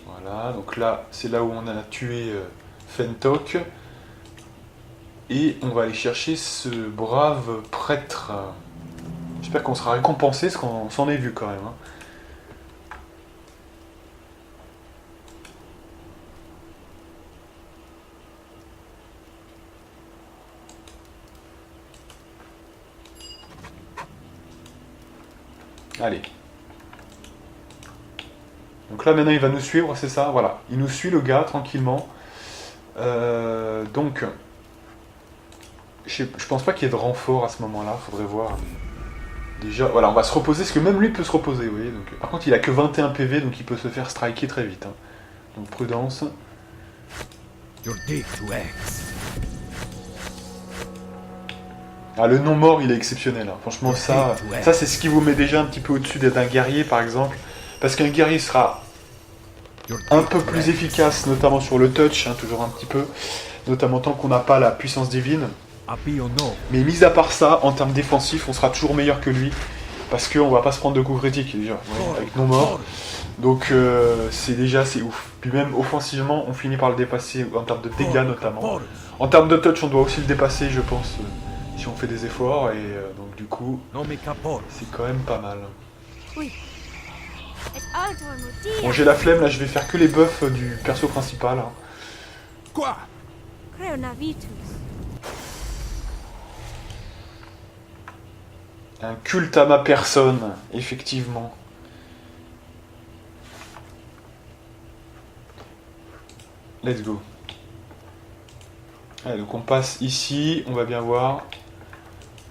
Voilà, donc là c'est là où on a tué Fentok. Et on va aller chercher ce brave prêtre. J'espère qu'on sera récompensé, parce qu'on s'en est vu quand même. Hein. Allez. Donc là maintenant il va nous suivre, c'est ça? Voilà. Il nous suit le gars tranquillement. Donc... Je pense pas qu'il y ait de renfort à ce moment-là, faudrait voir. Déjà, voilà, on va se reposer, parce que même lui peut se reposer, vous voyez. Donc, par contre, il a que 21 PV, donc il peut se faire striker très vite. Hein. Donc prudence. You're dead to X. Ah, le non-mort, il est exceptionnel. Hein. Franchement, ça c'est ce qui vous met déjà un petit peu au-dessus d'un guerrier, par exemple. Parce qu'un guerrier sera un peu plus efficace, notamment sur le touch, hein, toujours un petit peu. Notamment tant qu'on n'a pas la puissance divine. Mais mis à part ça, en termes défensifs, on sera toujours meilleur que lui. Parce qu'on va pas se prendre de coups critiques, déjà, ouais, avec nos morts. Donc c'est déjà assez ouf. Puis même offensivement, on finit par le dépasser en termes de dégâts notamment. En termes de touch, on doit aussi le dépasser, je pense, si on fait des efforts. Et donc du coup, c'est quand même pas mal. Oui. Et alto motia. Bon, j'ai la flemme, là, je vais faire que les buffs du perso principal. Hein. Quoi? Creonavitus. Un culte à ma personne, effectivement. Let's go. Allez, donc on passe ici, on va bien voir.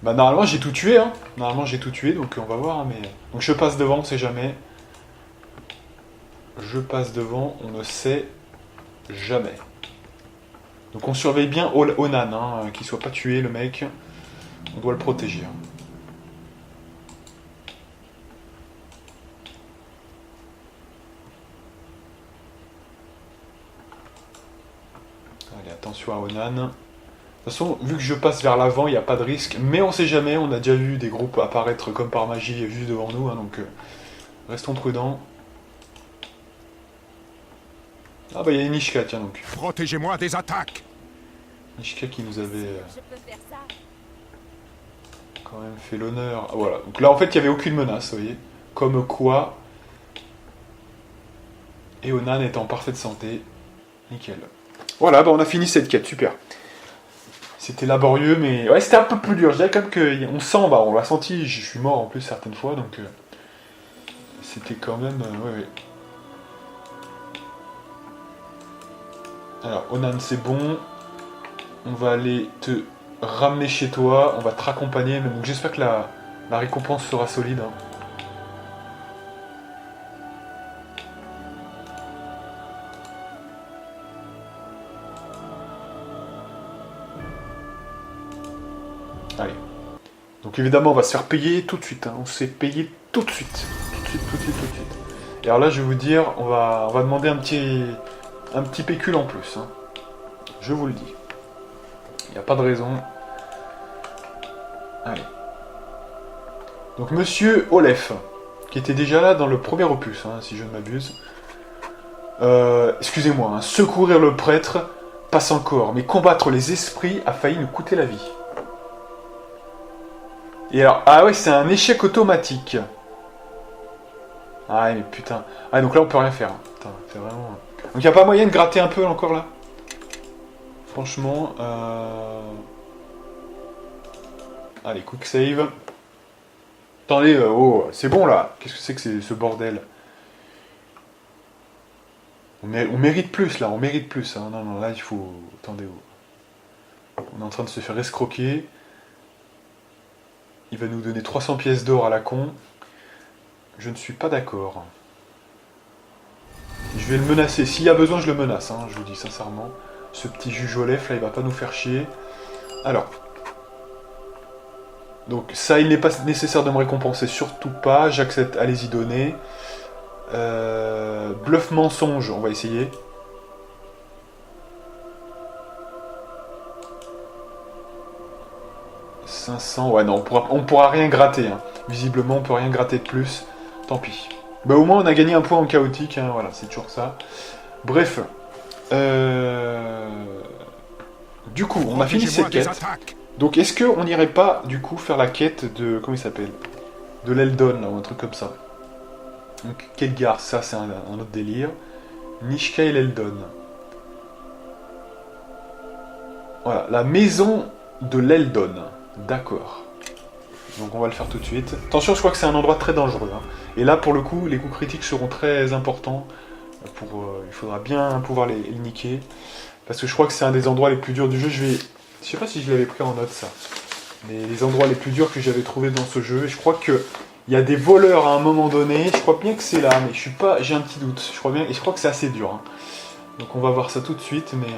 Bah normalement j'ai tout tué, hein. Normalement j'ai tout tué, donc on va voir, hein, mais... Donc je passe devant, on sait jamais. Je passe devant, on ne sait jamais. Donc on surveille bien Onan, hein, qu'il soit pas tué, le mec. On doit le protéger. Hein. Allez, attention à Onan. De toute façon, vu que je passe vers l'avant, il n'y a pas de risque. Mais on sait jamais, on a déjà vu des groupes apparaître comme par magie juste devant nous. Hein, donc restons prudents. Ah bah il y a une Nishka, tiens donc. Protégez-moi des attaques. Nishka qui nous avait Je peux faire ça. quand même fait l'honneur. Ah, voilà, donc là en fait il n'y avait aucune menace, vous voyez. Comme quoi... Et Onan est en parfaite santé. Nickel. Voilà, bah on a fini cette quête, super. C'était laborieux, mais... Ouais, c'était un peu plus dur. Je dirais quand même qu'on sent, bah on l'a senti, je suis mort en plus certaines fois, donc... C'était quand même... ouais. Alors, Onan, c'est bon. On va aller te ramener chez toi. On va te raccompagner. Donc, j'espère que la récompense sera solide. Hein. Allez. Donc, évidemment, on va se faire payer tout de suite. Hein. On s'est payé tout de suite. Tout de suite. Et alors là, je vais vous dire, on va demander un petit pécule en plus. Hein. Je vous le dis. Il n'y a pas de raison. Allez. Donc Monsieur Olef, qui était déjà là dans le premier opus, hein, si je ne m'abuse. Excusez-moi, hein, secourir le prêtre passe encore, mais combattre les esprits a failli nous coûter la vie. Et alors, ah ouais, c'est un échec automatique. Ah mais putain. Ah donc là on peut rien faire. Hein. Putain, c'est vraiment... Donc il n'y a pas moyen de gratter un peu encore là? Franchement, allez, quick save. Attendez, oh, c'est bon là. Qu'est-ce que c'est que ce bordel? On mérite plus là, on mérite plus. Hein. Non, là il faut... Attendez, oh. On est en train de se faire escroquer. Il va nous donner 300 pièces d'or à la con. Je ne suis pas d'accord. Je vais le menacer. S'il y a besoin, je le menace, hein, je vous dis sincèrement. Ce petit juge Olef, là, il va pas nous faire chier. Alors. Donc, ça, il n'est pas nécessaire de me récompenser, surtout pas. J'accepte, allez-y donner. Bluff mensonge, on va essayer. « 500, ouais, non, on pourra rien gratter. Hein. Visiblement, on peut rien gratter de plus. Tant pis. Bah, au moins, on a gagné un point en chaotique, hein, voilà, c'est toujours ça. Bref. Du coup, on a fini cette quête. Donc, est-ce qu'on n'irait pas, du coup, faire la quête de... Comment il s'appelle? De l'Eldon, là, ou un truc comme ça. Donc, Khedgar, ça, c'est un autre délire. Nishka et l'Eldon. Voilà, la maison de l'Eldon. D'accord. Donc, on va le faire tout de suite. Attention, je crois que c'est un endroit très dangereux. Hein. Et là, pour le coup, les coups critiques seront très importants. Il faudra bien pouvoir les niquer. Parce que je crois que c'est un des endroits les plus durs du jeu. Je sais pas si je l'avais pris en note, ça. Mais les endroits les plus durs que j'avais trouvés dans ce jeu. Et je crois que il y a des voleurs à un moment donné. Je crois bien que c'est là, mais j'ai un petit doute. Je crois bien, et je crois que c'est assez dur. Hein. Donc on va voir ça tout de suite, mais...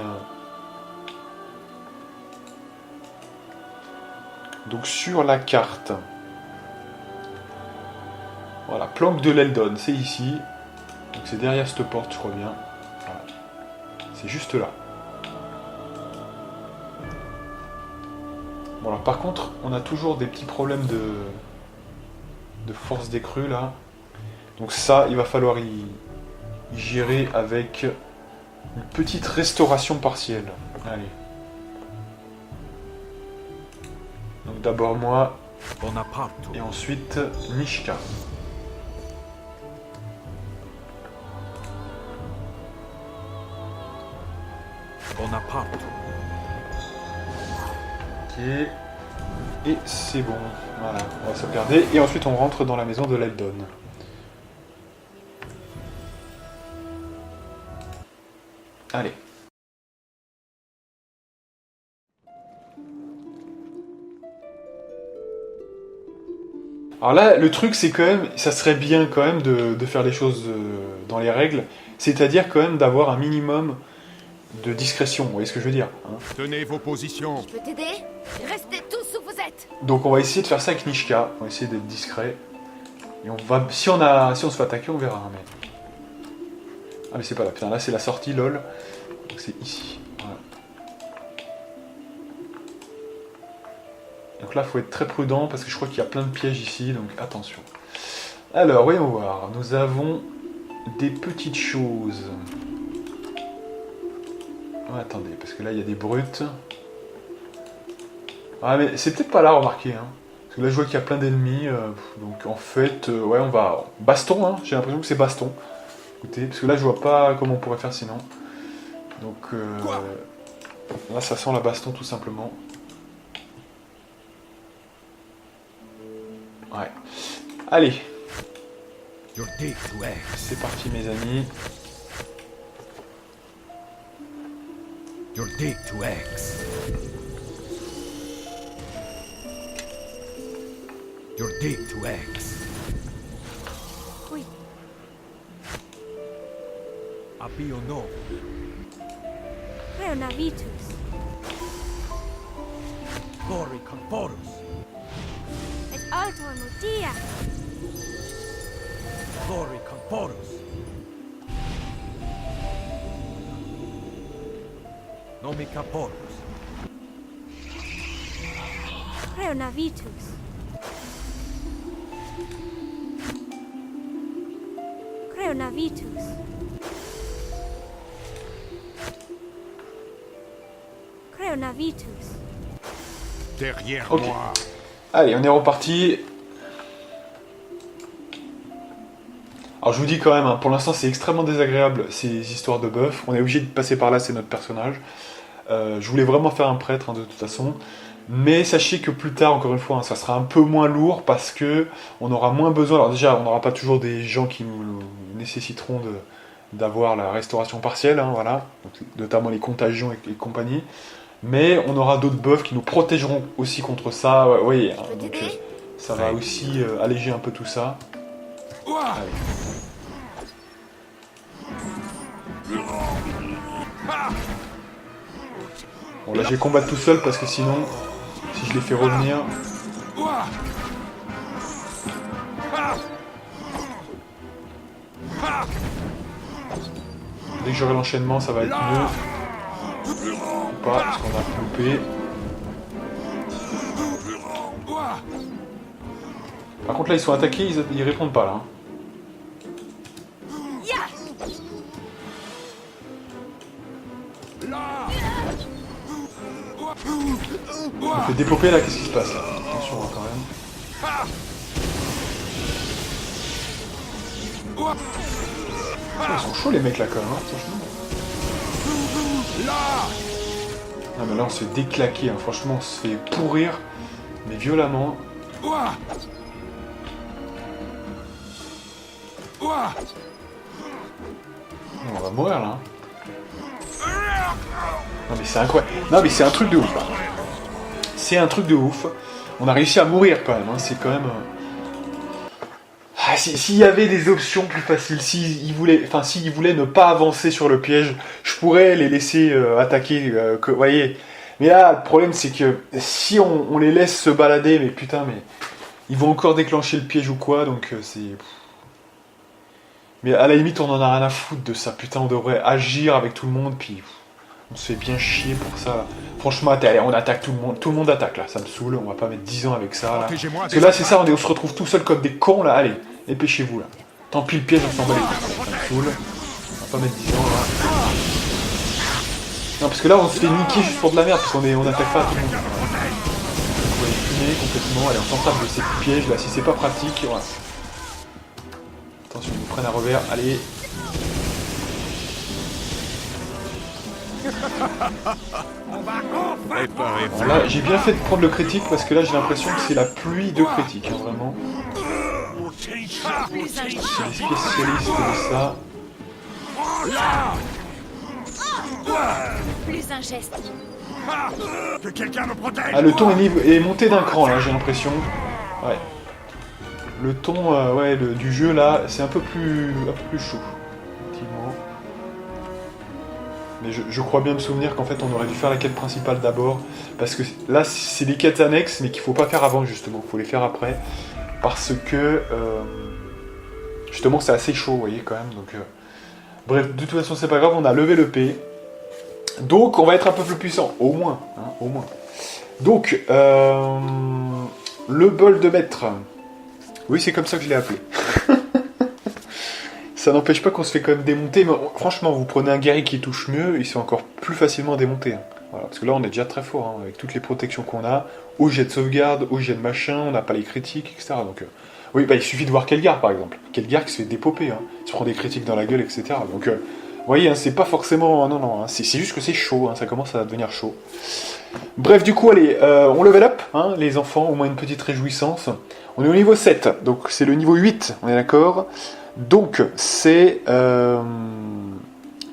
Donc sur la carte... Voilà, planque de l'Eldon, c'est ici. Donc c'est derrière cette porte, je crois bien. Voilà. C'est juste là. Bon alors par contre, on a toujours des petits problèmes de force décrue là. Donc ça, il va falloir y gérer avec une petite restauration partielle. Allez. Donc d'abord moi, et ensuite Nishka. Bonaparte. Ok. Et c'est bon. Voilà, on va sauvegarder. Et ensuite on rentre dans la maison de l'Eldon. Allez. Alors là, le truc, c'est quand même, ça serait bien quand même de faire les choses dans les règles, c'est-à-dire quand même d'avoir un minimum de discrétion, vous voyez ce que je veux dire, hein. Tenez vos positions. Je peux t'aider? Restez tous où vous êtes. Donc on va essayer de faire ça avec Nishka, on va essayer d'être discret. Et on va, si on se fait attaquer, on verra. Hein, mais... Ah mais c'est pas là, putain, là c'est la sortie, lol. Donc c'est ici, voilà. Donc là, il faut être très prudent parce que je crois qu'il y a plein de pièges ici, donc attention. Alors, voyons voir. Nous avons des petites choses. Oh, attendez, parce que là, il y a des brutes. Ah, mais c'est peut-être pas là, remarquez. Hein. Parce que là, je vois qu'il y a plein d'ennemis. Donc, en fait, ouais, on va... Baston, hein. J'ai l'impression que c'est baston. Écoutez, parce que là, je vois pas comment on pourrait faire sinon. Donc, là, ça sent la baston, tout simplement. Ouais. Allez. C'est parti mes amis. You're dead to X. You're dead to X. Oui. Appio no. Reonavitus. Gori Conforus. Et alto emotia. Gori Conforus. Nomi Caporus. Reonavitus. Reonavitus. Reonavitus. Derrière Ok. moi. Allez, on est reparti. Alors je vous dis quand même, hein, pour l'instant c'est extrêmement désagréable ces histoires de buff. On est obligé de passer par là, c'est notre personnage. Je voulais vraiment faire un prêtre hein, de toute façon. Mais sachez que plus tard, encore une fois, hein, ça sera un peu moins lourd parce que on aura moins besoin. Alors déjà, on n'aura pas toujours des gens qui nous nécessiteront d'avoir la restauration partielle, hein, voilà, donc, notamment les contagions et compagnie. Mais on aura d'autres buffs qui nous protégeront aussi contre ça. Ouais, voyez, hein, donc ça va aussi alléger un peu tout ça. Allez. Bon là je vais combattre tout seul parce que sinon, si je les fais revenir... Dès que j'aurai l'enchaînement ça va être mieux. Ou pas, parce qu'on a loupé. Par contre là ils sont attaqués, ils répondent pas là. Hein. On me fait dépoper là, qu'est-ce qui se passe là? Attention hein, quand même. Ils sont chauds les mecs là quand même, hein, franchement. Non mais là on se fait déclaquer, hein, franchement on se fait pourrir, mais violemment. On va mourir là. Non mais c'est incroyable. Non mais c'est un truc de ouf. Là. C'est un truc de ouf. On a réussi à mourir quand même. Hein. C'est quand même... Ah, s'il y avait des options plus faciles, s'ils voulaient ne pas avancer sur le piège, je pourrais les laisser attaquer. Vous voyez. Mais là, le problème c'est que si on les laisse se balader, mais putain, mais ils vont encore déclencher le piège ou quoi, donc c'est... Mais à la limite, on en a rien à foutre de ça. Putain, on devrait agir avec tout le monde, puis on se fait bien chier pour ça. Là. Franchement, allez, on attaque tout le monde. Tout le monde attaque, là. Ça me saoule. On va pas mettre 10 ans avec ça, là. Parce que là, c'est ça, on se retrouve tout seul comme des cons, là. Allez, dépêchez-vous, là. Tant pis, le piège, on s'en bat les couilles. Ça me saoule. On va pas mettre 10 ans, là. Non, parce que là, on se fait niquer juste pour de la merde, parce qu'on attaque pas tout le monde. On va les fumer complètement. Allez, on s'en tape de ces pièges, là. Si c'est pas pratique, voilà. Attention, ils nous prennent à revers, allez. Préparez-vous. Alors là, j'ai bien fait de prendre le critique parce que là, j'ai l'impression que c'est la pluie de critiques, hein, vraiment. Plus un C'est des spécialistes de ça. Plus un geste. Que quelqu'un me protège. Ah, le ton est monté d'un cran, là, j'ai l'impression. Ouais. Le ton du jeu, là, c'est un peu plus chaud. Effectivement. Mais je crois bien me souvenir qu'en fait, on aurait dû faire la quête principale d'abord. Parce que là, c'est des quêtes annexes, mais qu'il faut pas faire avant, justement. Il faut les faire après. Parce que... justement, c'est assez chaud, vous voyez, quand même. Donc, bref, de toute façon, c'est pas grave, on a levé le P. Donc, on va être un peu plus puissant. Au moins. Hein, au moins. Donc, le bol de maître. Oui, c'est comme ça que je l'ai appelé. Ça n'empêche pas qu'on se fait quand même démonter, mais franchement, vous prenez un guerrier qui touche mieux, il se fait encore plus facilement démonter. Hein. Voilà, parce que là, on est déjà très fort, hein, avec toutes les protections qu'on a, au jet de sauvegarde, au jet de machin, on n'a pas les critiques, etc. Donc, oui, bah, il suffit de voir Kelgar, par exemple. Kelgar qui se fait dépoper, hein. Il se prend des critiques dans la gueule, etc. Donc, vous voyez, hein, c'est pas forcément... Non, hein, c'est juste que c'est chaud, hein, ça commence à devenir chaud. Bref, du coup, allez, on level up, hein, les enfants, au moins une petite réjouissance. On est au niveau 7, donc c'est le niveau 8, on est d'accord ? Donc, c'est...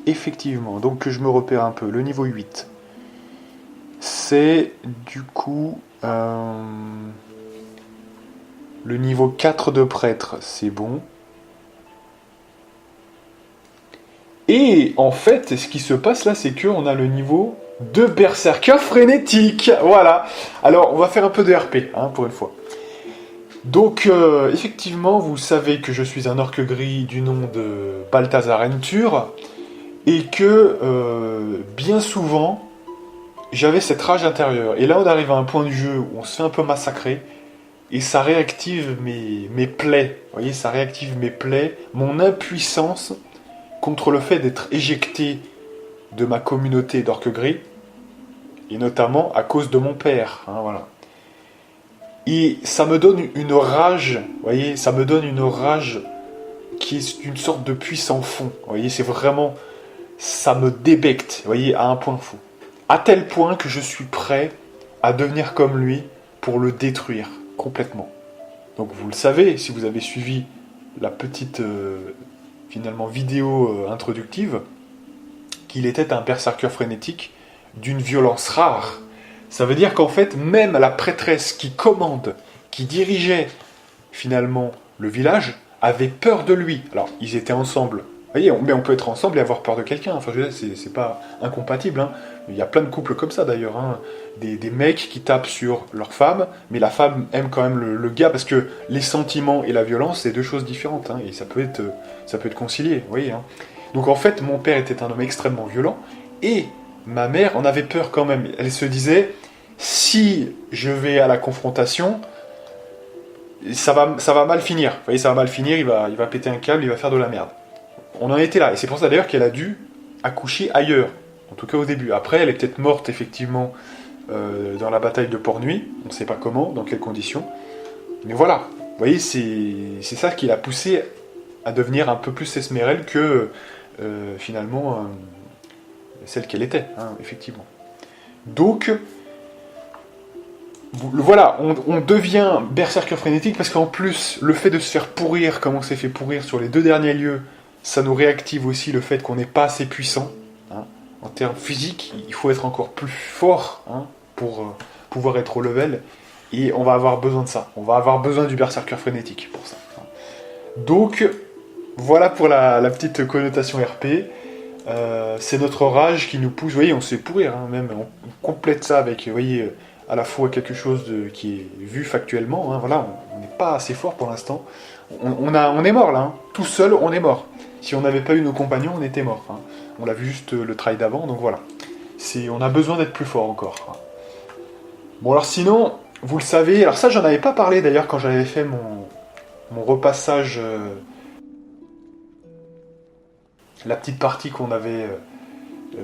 effectivement, donc que je me repère un peu, le niveau 8. C'est, du coup... le niveau 4 de prêtre, c'est bon. Et, en fait, ce qui se passe là, c'est qu'on a le niveau de berserker frénétique. Voilà. Alors, on va faire un peu de RP, hein, pour une fois. Donc, effectivement, vous savez que je suis un orque gris du nom de Balthazar Entur, et que, bien souvent, j'avais cette rage intérieure. Et là, on arrive à un point du jeu où on se fait un peu massacrer, et ça réactive mes plaies. Vous voyez, ça réactive mes plaies, mon impuissance contre le fait d'être éjecté de ma communauté d'orques gris, et notamment à cause de mon père. Hein, voilà. Et ça me donne une rage, vous voyez, ça me donne une rage qui est une sorte de puissant fond. Vous voyez, c'est vraiment, ça me débecte, vous voyez, à un point fou. À tel point que je suis prêt à devenir comme lui pour le détruire complètement. Donc vous le savez, si vous avez suivi la petite, finalement, vidéo introductive, qu'il était un berserker frénétique d'une violence rare. Ça veut dire qu'en fait, même la prêtresse qui commande, qui dirigeait finalement le village, avait peur de lui. Alors, ils étaient ensemble. Vous voyez, mais on peut être ensemble et avoir peur de quelqu'un. Enfin, je veux dire, c'est pas incompatible. Hein. Il y a plein de couples comme ça d'ailleurs. Hein. Des mecs qui tapent sur leur femme, mais la femme aime quand même le gars parce que les sentiments et la violence, c'est deux choses différentes. Hein, et ça peut être concilié. Vous voyez. Hein. Donc en fait, mon père était un homme extrêmement violent et ma mère en avait peur quand même. Elle se disait, si je vais à la confrontation, ça va mal finir. Vous voyez, ça va mal finir, il va péter un câble, il va faire de la merde. On en était là. Et c'est pour ça d'ailleurs qu'elle a dû accoucher ailleurs. En tout cas au début. Après, elle est peut-être morte effectivement dans la bataille de Port-Nuit. On ne sait pas comment, dans quelles conditions. Mais voilà. Vous voyez, c'est ça qui l'a poussée à devenir un peu plus Esmerelle que finalement... celle qu'elle était, hein, effectivement. Donc, voilà, on devient berserker frénétique parce qu'en plus, le fait de se faire pourrir comme on s'est fait pourrir sur les 2 derniers lieux, ça nous réactive aussi le fait qu'on n'est pas assez puissant. Hein. En termes physiques, il faut être encore plus fort hein, pour pouvoir être au level. Et on va avoir besoin de ça. On va avoir besoin du berserker frénétique pour ça. Hein. Donc, voilà pour la petite connotation RP. C'est notre rage qui nous pousse, vous voyez, on se fait pourrir, hein, même, on complète ça avec, vous voyez, à la fois quelque chose qui est vu factuellement, hein, voilà, on n'est pas assez fort pour l'instant, on est mort là, hein. Tout seul on est mort, si on n'avait pas eu nos compagnons on était mort, hein. On l'a vu juste le trail d'avant, donc voilà, on a besoin d'être plus fort encore. Hein. Bon alors sinon, vous le savez, alors ça j'en avais pas parlé d'ailleurs quand j'avais fait mon repassage... la petite partie qu'on avait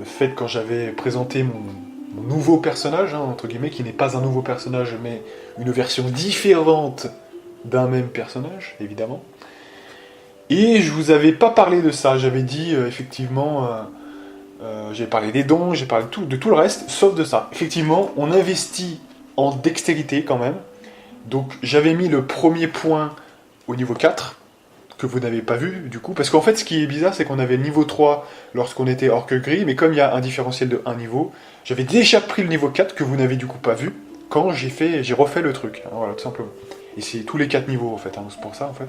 faite quand j'avais présenté mon nouveau personnage, hein, entre guillemets, qui n'est pas un nouveau personnage, mais une version différente d'un même personnage, évidemment. Et je vous avais pas parlé de ça, j'avais dit, effectivement, J'ai parlé des dons, j'ai parlé de tout le reste, sauf de ça. Effectivement, on investit en dextérité quand même. Donc j'avais mis le premier point au niveau 4, que vous n'avez pas vu du coup. Parce qu'en fait, ce qui est bizarre, c'est qu'on avait niveau 3 lorsqu'on était orque gris, mais comme il y a un différentiel de 1 niveau, j'avais déjà pris le niveau 4 que vous n'avez du coup pas vu quand j'ai refait le truc. Hein, voilà, tout simplement. Et c'est tous les 4 niveaux en fait, hein, c'est pour ça en fait.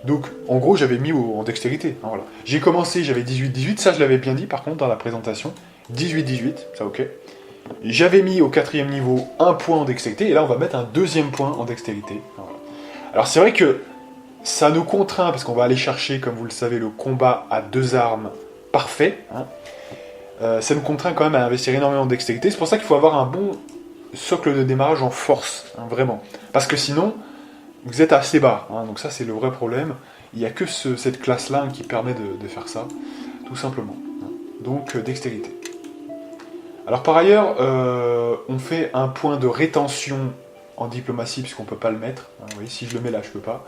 Donc en gros, j'avais mis en dextérité. Hein, voilà. J'ai commencé, j'avais 18-18, ça je l'avais bien dit par contre dans la présentation. 18-18, ça ok. J'avais mis au 4e niveau un point en dextérité, et là on va mettre un 2e point en dextérité. Voilà. Alors c'est vrai que ça nous contraint, parce qu'on va aller chercher, comme vous le savez, le combat à 2 armes parfait. Hein. Ça nous contraint quand même à investir énormément en dextérité. C'est pour ça qu'il faut avoir un bon socle de démarrage en force, hein, vraiment. Parce que sinon, vous êtes assez bas. Hein, donc ça, c'est le vrai problème. Il n'y a que cette classe-là qui permet de faire ça, tout simplement. Hein. Donc, dextérité. Alors par ailleurs, on fait un point de rétention en diplomatie, puisqu'on ne peut pas le mettre. Hein, vous voyez, si je le mets là, je ne peux pas.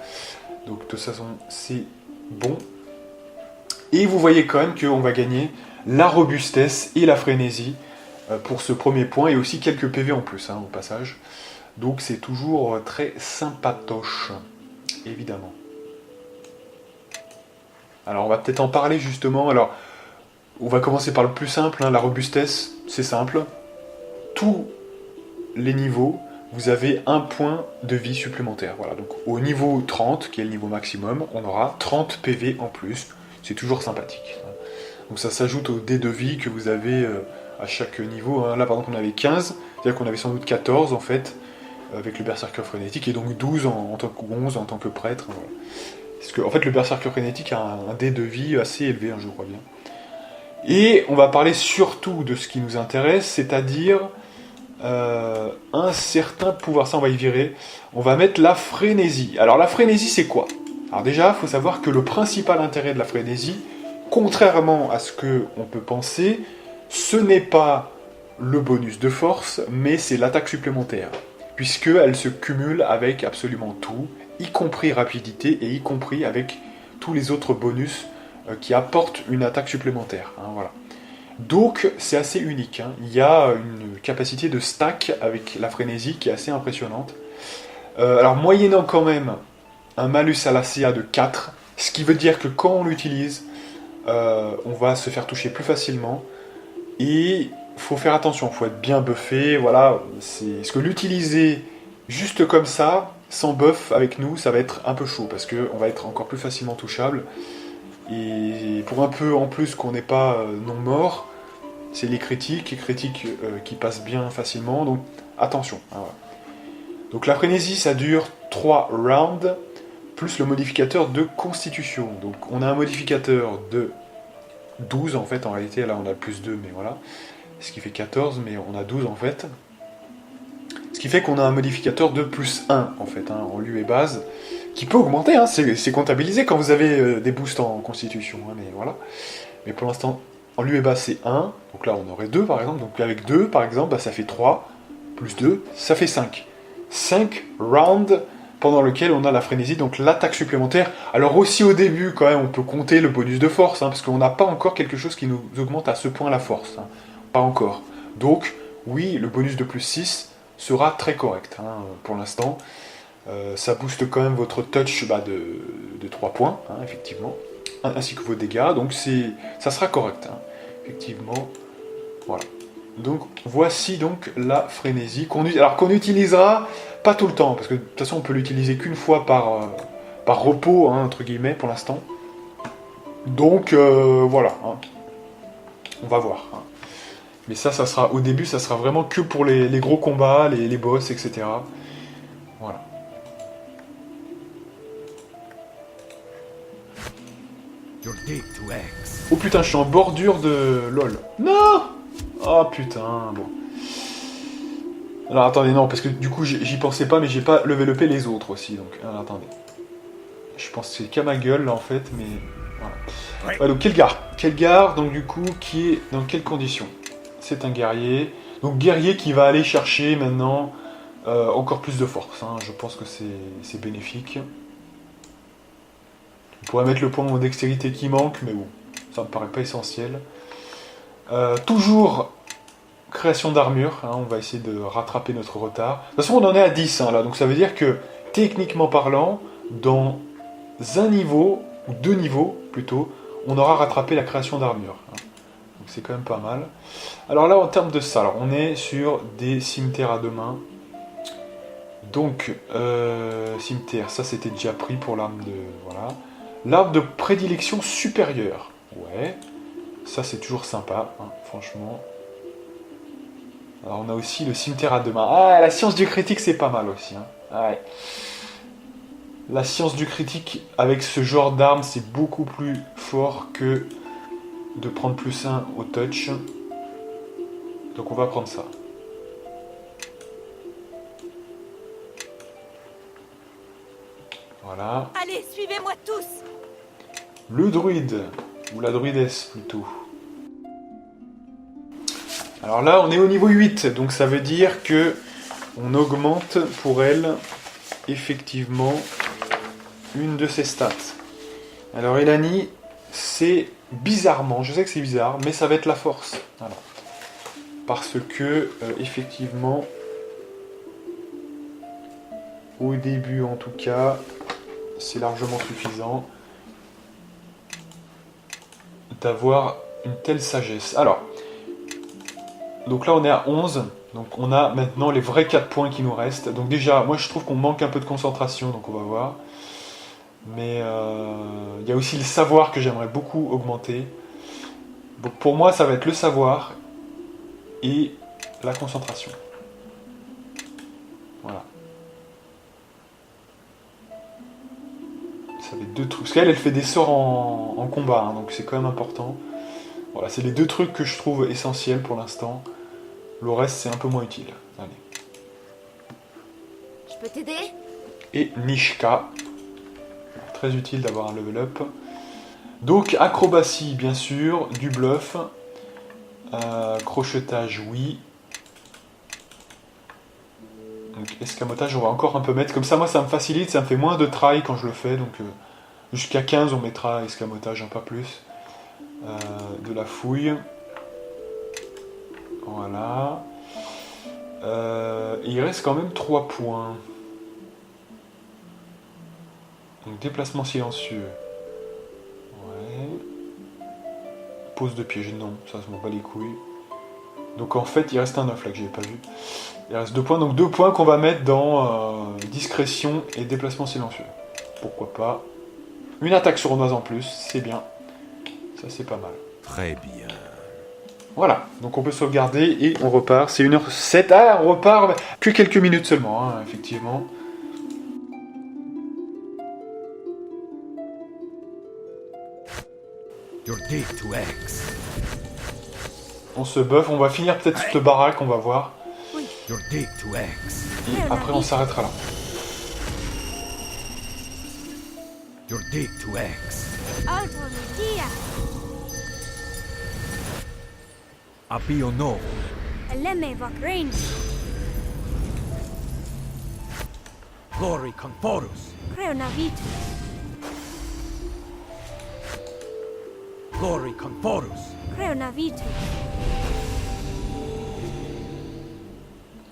Donc de toute façon, c'est bon. Et vous voyez quand même qu'on va gagner la robustesse et la frénésie pour ce premier point, et aussi quelques PV en plus, hein, au passage. Donc c'est toujours très sympatoche, évidemment. Alors on va peut-être en parler justement. Alors, on va commencer par le plus simple, hein, la robustesse, c'est simple. Tous les niveaux, vous avez un point de vie supplémentaire. Voilà, donc au niveau 30, qui est le niveau maximum, on aura 30 PV en plus. C'est toujours sympathique. Donc ça s'ajoute au dé de vie que vous avez à chaque niveau. Hein. Là par exemple on avait 15, c'est-à-dire qu'on avait sans doute 14 en fait, avec le berserker frénétique, et donc 12 en tant que 11 en tant que prêtre. Voilà. Parce que en fait le berserker frénétique a un dé de vie assez élevé, hein, je crois bien. Et on va parler surtout de ce qui nous intéresse, c'est-à-dire un certain pouvoir. Ça, on va y virer. On va mettre la frénésie. Alors, la frénésie, c'est quoi? Alors déjà, il faut savoir que le principal intérêt de la frénésie, contrairement à ce qu'on peut penser, ce n'est pas le bonus de force, mais c'est l'attaque supplémentaire. Puisqu'elle se cumule avec absolument tout, y compris rapidité, et y compris avec tous les autres bonus qui apporte une attaque supplémentaire. Hein, voilà. Donc c'est assez unique. Hein. Il y a une capacité de stack avec la frénésie qui est assez impressionnante. Alors moyennant quand même un malus à la CA de 4, ce qui veut dire que quand on l'utilise, on va se faire toucher plus facilement. Et il faut faire attention, il faut être bien buffé. Voilà, parce que l'utiliser juste comme ça, sans buff avec nous, ça va être un peu chaud, parce qu'on va être encore plus facilement touchable. Et pour un peu en plus qu'on n'est pas non mort, c'est les critiques qui passent bien facilement, donc attention. Hein, voilà. Donc la frénésie, ça dure 3 rounds, plus le modificateur de constitution. Donc on a un modificateur de 12 en fait, en réalité là on a plus 2, mais voilà. Ce qui fait 14, mais on a 12 en fait. Ce qui fait qu'on a un modificateur de plus 1 en fait, hein, en lieu et base. Qui peut augmenter, hein, c'est comptabilisé quand vous avez des boosts en constitution, hein, mais voilà. Mais pour l'instant, en lieu et bas, c'est 1, donc là on aurait 2 par exemple, donc avec 2 par exemple, bah, ça fait 3, plus 2, ça fait 5. 5 rounds pendant lequel on a la frénésie, donc l'attaque supplémentaire. Alors aussi au début, quand même, on peut compter le bonus de force, hein, parce qu'on n'a pas encore quelque chose qui nous augmente à ce point la force, hein, pas encore. Donc, oui, le bonus de plus 6 sera très correct, hein, pour l'instant. Ça booste quand même votre touch de 3 points, hein, effectivement, ainsi que vos dégâts, donc ça sera correct, hein, effectivement. Voilà. Donc voici donc la frénésie qu'on utilisera pas tout le temps, parce que de toute façon on peut l'utiliser qu'une fois par repos, hein, entre guillemets, pour l'instant. Donc voilà, hein. On va voir. Hein. Mais ça sera au début, ça sera vraiment que pour les gros combats, les boss, etc. Voilà. Oh putain, je suis en bordure de LOL. Non! Oh putain, bon. Alors attendez, non, parce que du coup j'y pensais pas, mais j'ai pas level up les autres aussi, donc alors, attendez. Je pense que c'est qu'à ma gueule là en fait, mais voilà. Ouais, donc Kelgar, donc du coup, qui est dans quelles conditions? C'est un guerrier. Donc guerrier qui va aller chercher maintenant encore plus de force, hein. Je pense que c'est bénéfique. On pourrait mettre le point en dextérité qui manque, mais bon, ça me paraît pas essentiel. Toujours création d'armure, hein, on va essayer de rattraper notre retard. De toute façon, on en est à 10 hein, là, donc ça veut dire que, techniquement parlant, dans un niveau, ou 2 niveaux plutôt, on aura rattrapé la création d'armure. Hein. Donc c'est quand même pas mal. Alors là, en termes de ça, alors, on est sur des cimetières à 2 mains. Donc, cimetière, ça c'était déjà pris pour l'arme de... Voilà. L'arme de prédilection supérieure. Ouais, ça c'est toujours sympa, hein, franchement. Alors on a aussi le cimetière à 2 mains. Ah, la science du critique c'est pas mal aussi. Hein. Ouais. La science du critique avec ce genre d'arme c'est beaucoup plus fort que de prendre +1 au touch. Donc on va prendre ça. Voilà. Allez, suivez-moi tous. Le druide, ou la druidesse plutôt. Alors là, on est au niveau 8, donc ça veut dire que on augmente pour elle, effectivement, une de ses stats. Alors Elani, c'est bizarrement, je sais que c'est bizarre, mais ça va être la force. Voilà. Parce que, effectivement, au début en tout cas, c'est largement suffisant d'avoir une telle sagesse. Alors, donc là on est à 11, donc on a maintenant les vrais 4 points qui nous restent. Donc déjà, moi je trouve qu'on manque un peu de concentration, donc on va voir. Mais il y a aussi le savoir que j'aimerais beaucoup augmenter. Donc pour moi ça va être le savoir et la concentration. Voilà. Ça fait 2 trucs. Parce qu'elle, elle fait des sorts en combat, hein, donc c'est quand même important. Voilà, c'est les 2 trucs que je trouve essentiels pour l'instant. Le reste, c'est un peu moins utile. Allez. Je peux t'aider? Et Nishka. Très utile d'avoir un level up. Donc, acrobatie, bien sûr. Du bluff. Crochetage, oui. Donc, escamotage, on va encore un peu mettre. Comme ça, moi, ça me facilite. Ça me fait moins de try quand je le fais. Donc, jusqu'à 15, on mettra escamotage, un pas plus. De la fouille. Voilà. Il reste quand même 3 points. Donc déplacement silencieux. Ouais. Pose de piège, non, ça se m'en bat les couilles. Donc en fait il reste un 9 là que j'avais pas vu. Il reste 2 points, donc 2 points qu'on va mettre dans discrétion et déplacement silencieux. Pourquoi pas. Une attaque sournoise en plus, c'est bien. Ça c'est pas mal. Très bien. Voilà, donc on peut sauvegarder et on repart. C'est 1h07. Ah, on repart que quelques minutes seulement, hein, effectivement. You're deep to X. On se buff, on va finir peut-être cette baraque, on va voir. You're deep to X. Et après on s'arrêtera là. You're deep to X. Alto Lucia. Appio novo. Eleme Vokrange. Glory Conforus. Creonavitus. Glory Conforus. Creonavitus.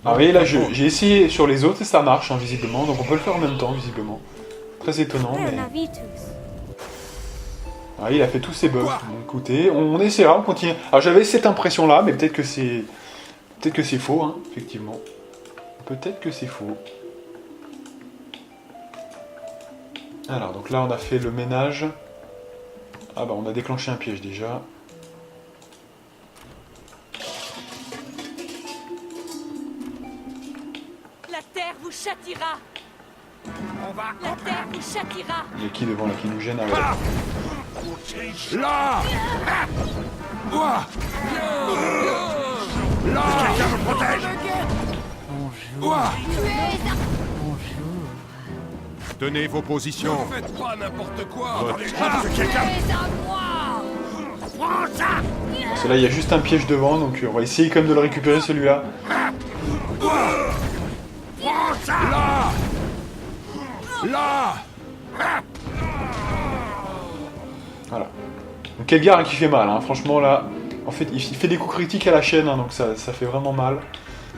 Ah oui, là j'ai essayé sur les autres et ça marche, hein, visiblement. Donc on peut le faire en même temps, visiblement. Très étonnant, mais... Creonavitus. Ah, il a fait tous ses buffs. Donc écoutez, on essaiera, on continue. Alors j'avais cette impression-là, mais peut-être que c'est... Peut-être que c'est faux, hein, effectivement. Peut-être que c'est faux. Alors, donc là on a fait le ménage. Ah bah on a déclenché un piège déjà. La terre vous châtira. La terre vous châtira. Il y a qui devant là qui nous gêne? Ah, ouais. Là. Ouah. Là. Quelqu'un me protège. Ouah. Tenez vos positions. Ne faites pas n'importe quoi. Quelqu'un. Parce que là il y a juste un piège devant, donc on va essayer quand même de le récupérer celui-là. Là. Là. Voilà. Donc Kelgar qui fait mal, hein. Franchement là, En fait, il fait des coups critiques à la chaîne, hein, donc ça fait vraiment mal.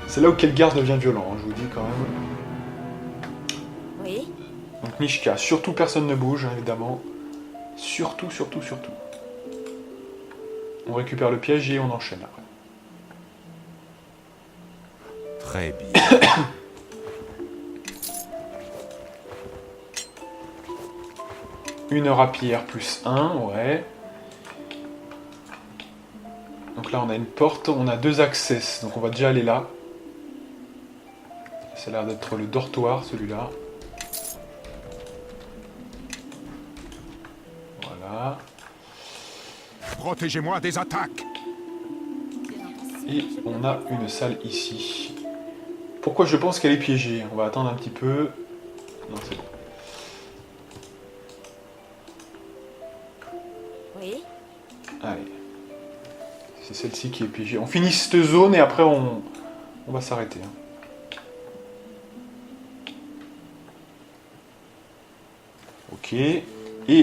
C'est là où Kelgar devient violent, hein, je vous dis quand même. Oui. Donc Nishka, surtout personne ne bouge, hein, évidemment. Surtout. On récupère le piège et on enchaîne après. Très bien. Une rapière plus 1, ouais. Donc là on a une porte, on a 2 accès, donc on va déjà aller là. Ça a l'air d'être le dortoir celui-là. Voilà. Protégez-moi des attaques. Et on a une salle ici. Pourquoi je pense qu'elle est piégée? On va attendre un petit peu. Non, c'est bon. Oui. Allez. C'est celle-ci qui est piégée. On finit cette zone et après on va s'arrêter. Hein. Ok. Et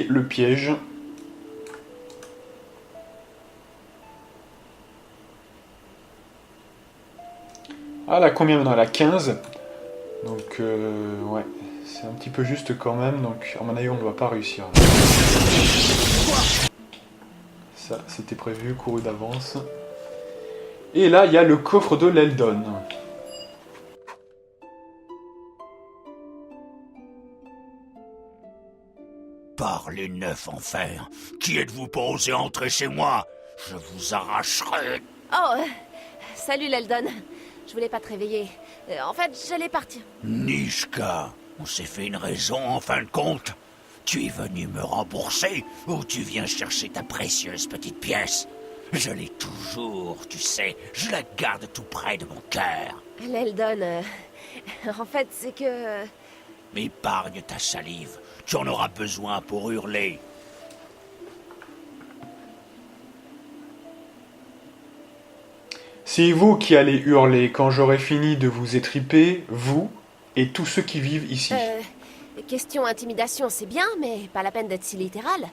le piège. Ah, là, combien maintenant? Elle a 15. Donc, ouais. C'est un petit peu juste quand même. Donc, à mon avis, on ne va pas réussir. Ça, c'était prévu, couru d'avance. Et là, il y a le coffre de l'Eldon. Par les 9 enfers, qui êtes-vous pour oser entrer chez moi? Je vous arracherai. Oh, salut l'Eldon. Je voulais pas te réveiller. En fait, j'allais partir. Nishka, on s'est fait une raison en fin de compte. Tu es venu me rembourser ou tu viens chercher ta précieuse petite pièce? Je l'ai toujours, tu sais, je la garde tout près de mon cœur. L'Eldon, en fait, c'est que... Épargne ta salive, tu en auras besoin pour hurler. C'est vous qui allez hurler quand j'aurai fini de vous étriper, vous et tous ceux qui vivent ici. Question intimidation, c'est bien, mais pas la peine d'être si littéral.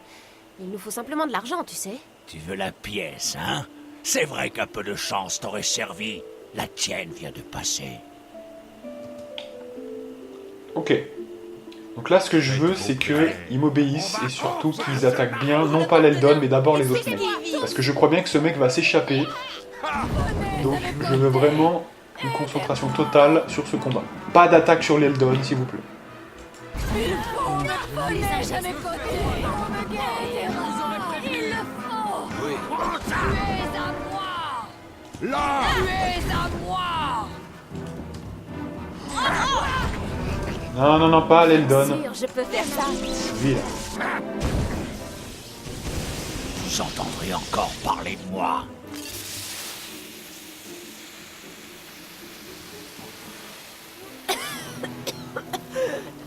Il nous faut simplement de l'argent, tu sais. Tu veux la pièce, hein? C'est vrai qu'un peu de chance t'aurait servi. La tienne vient de passer. Ok. Donc là, ce que je veux, c'est qu'ils m'obéissent et surtout qu'ils attaquent bien, non pas l'Eldon, mais d'abord les autres mecs. Parce que je crois bien que ce mec va s'échapper. Donc je veux vraiment une concentration totale sur ce combat. Pas d'attaque sur l'Eldon, s'il vous plaît. Il n'a jamais connu. Il le faut. Oui. Tu es à moi. Là! Tu es à moi. Non, pas l'Eldon. Sûr, je peux faire ça. Lui, là. Vous entendrez encore parler de moi.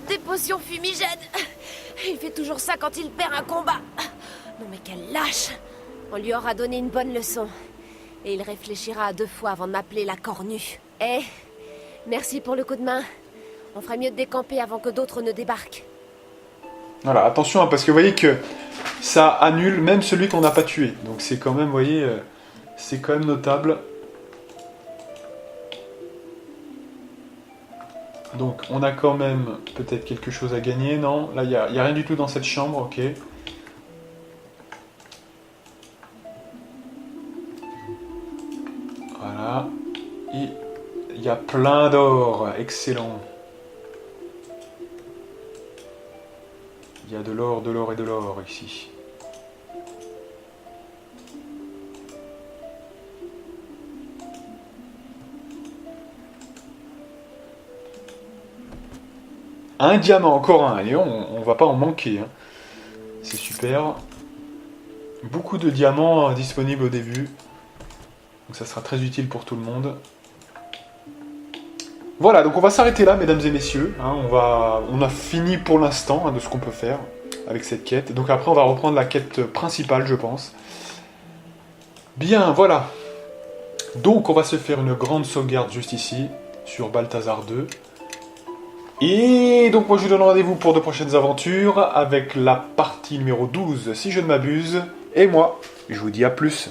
Des potions fumigènes. Il fait toujours ça quand il perd un combat. Non mais quel lâche. On lui aura donné une bonne leçon. Et il réfléchira à 2 fois avant de m'appeler la cornue. Eh, merci pour le coup de main. On ferait mieux de décamper avant que d'autres ne débarquent. Voilà, attention, hein, parce que vous voyez que ça annule même celui qu'on n'a pas tué. Donc c'est quand même, vous voyez, c'est quand même notable. Donc on a quand même peut-être quelque chose à gagner, non? Là, il n'y a rien du tout dans cette chambre, ok. Voilà. Et il y a plein d'or, excellent. Il y a de l'or et de l'or ici. Un diamant, encore un. Allez, on va pas en manquer. Hein. C'est super. Beaucoup de diamants disponibles au début. Donc ça sera très utile pour tout le monde. Voilà, donc on va s'arrêter là, mesdames et messieurs. Hein, on a fini pour l'instant hein, de ce qu'on peut faire avec cette quête. Donc après, on va reprendre la quête principale, je pense. Bien, voilà. Donc on va se faire une grande sauvegarde juste ici, sur Balthazar 2. Et donc moi je vous donne rendez-vous pour de prochaines aventures avec la partie numéro 12, si je ne m'abuse. Et moi, je vous dis à plus.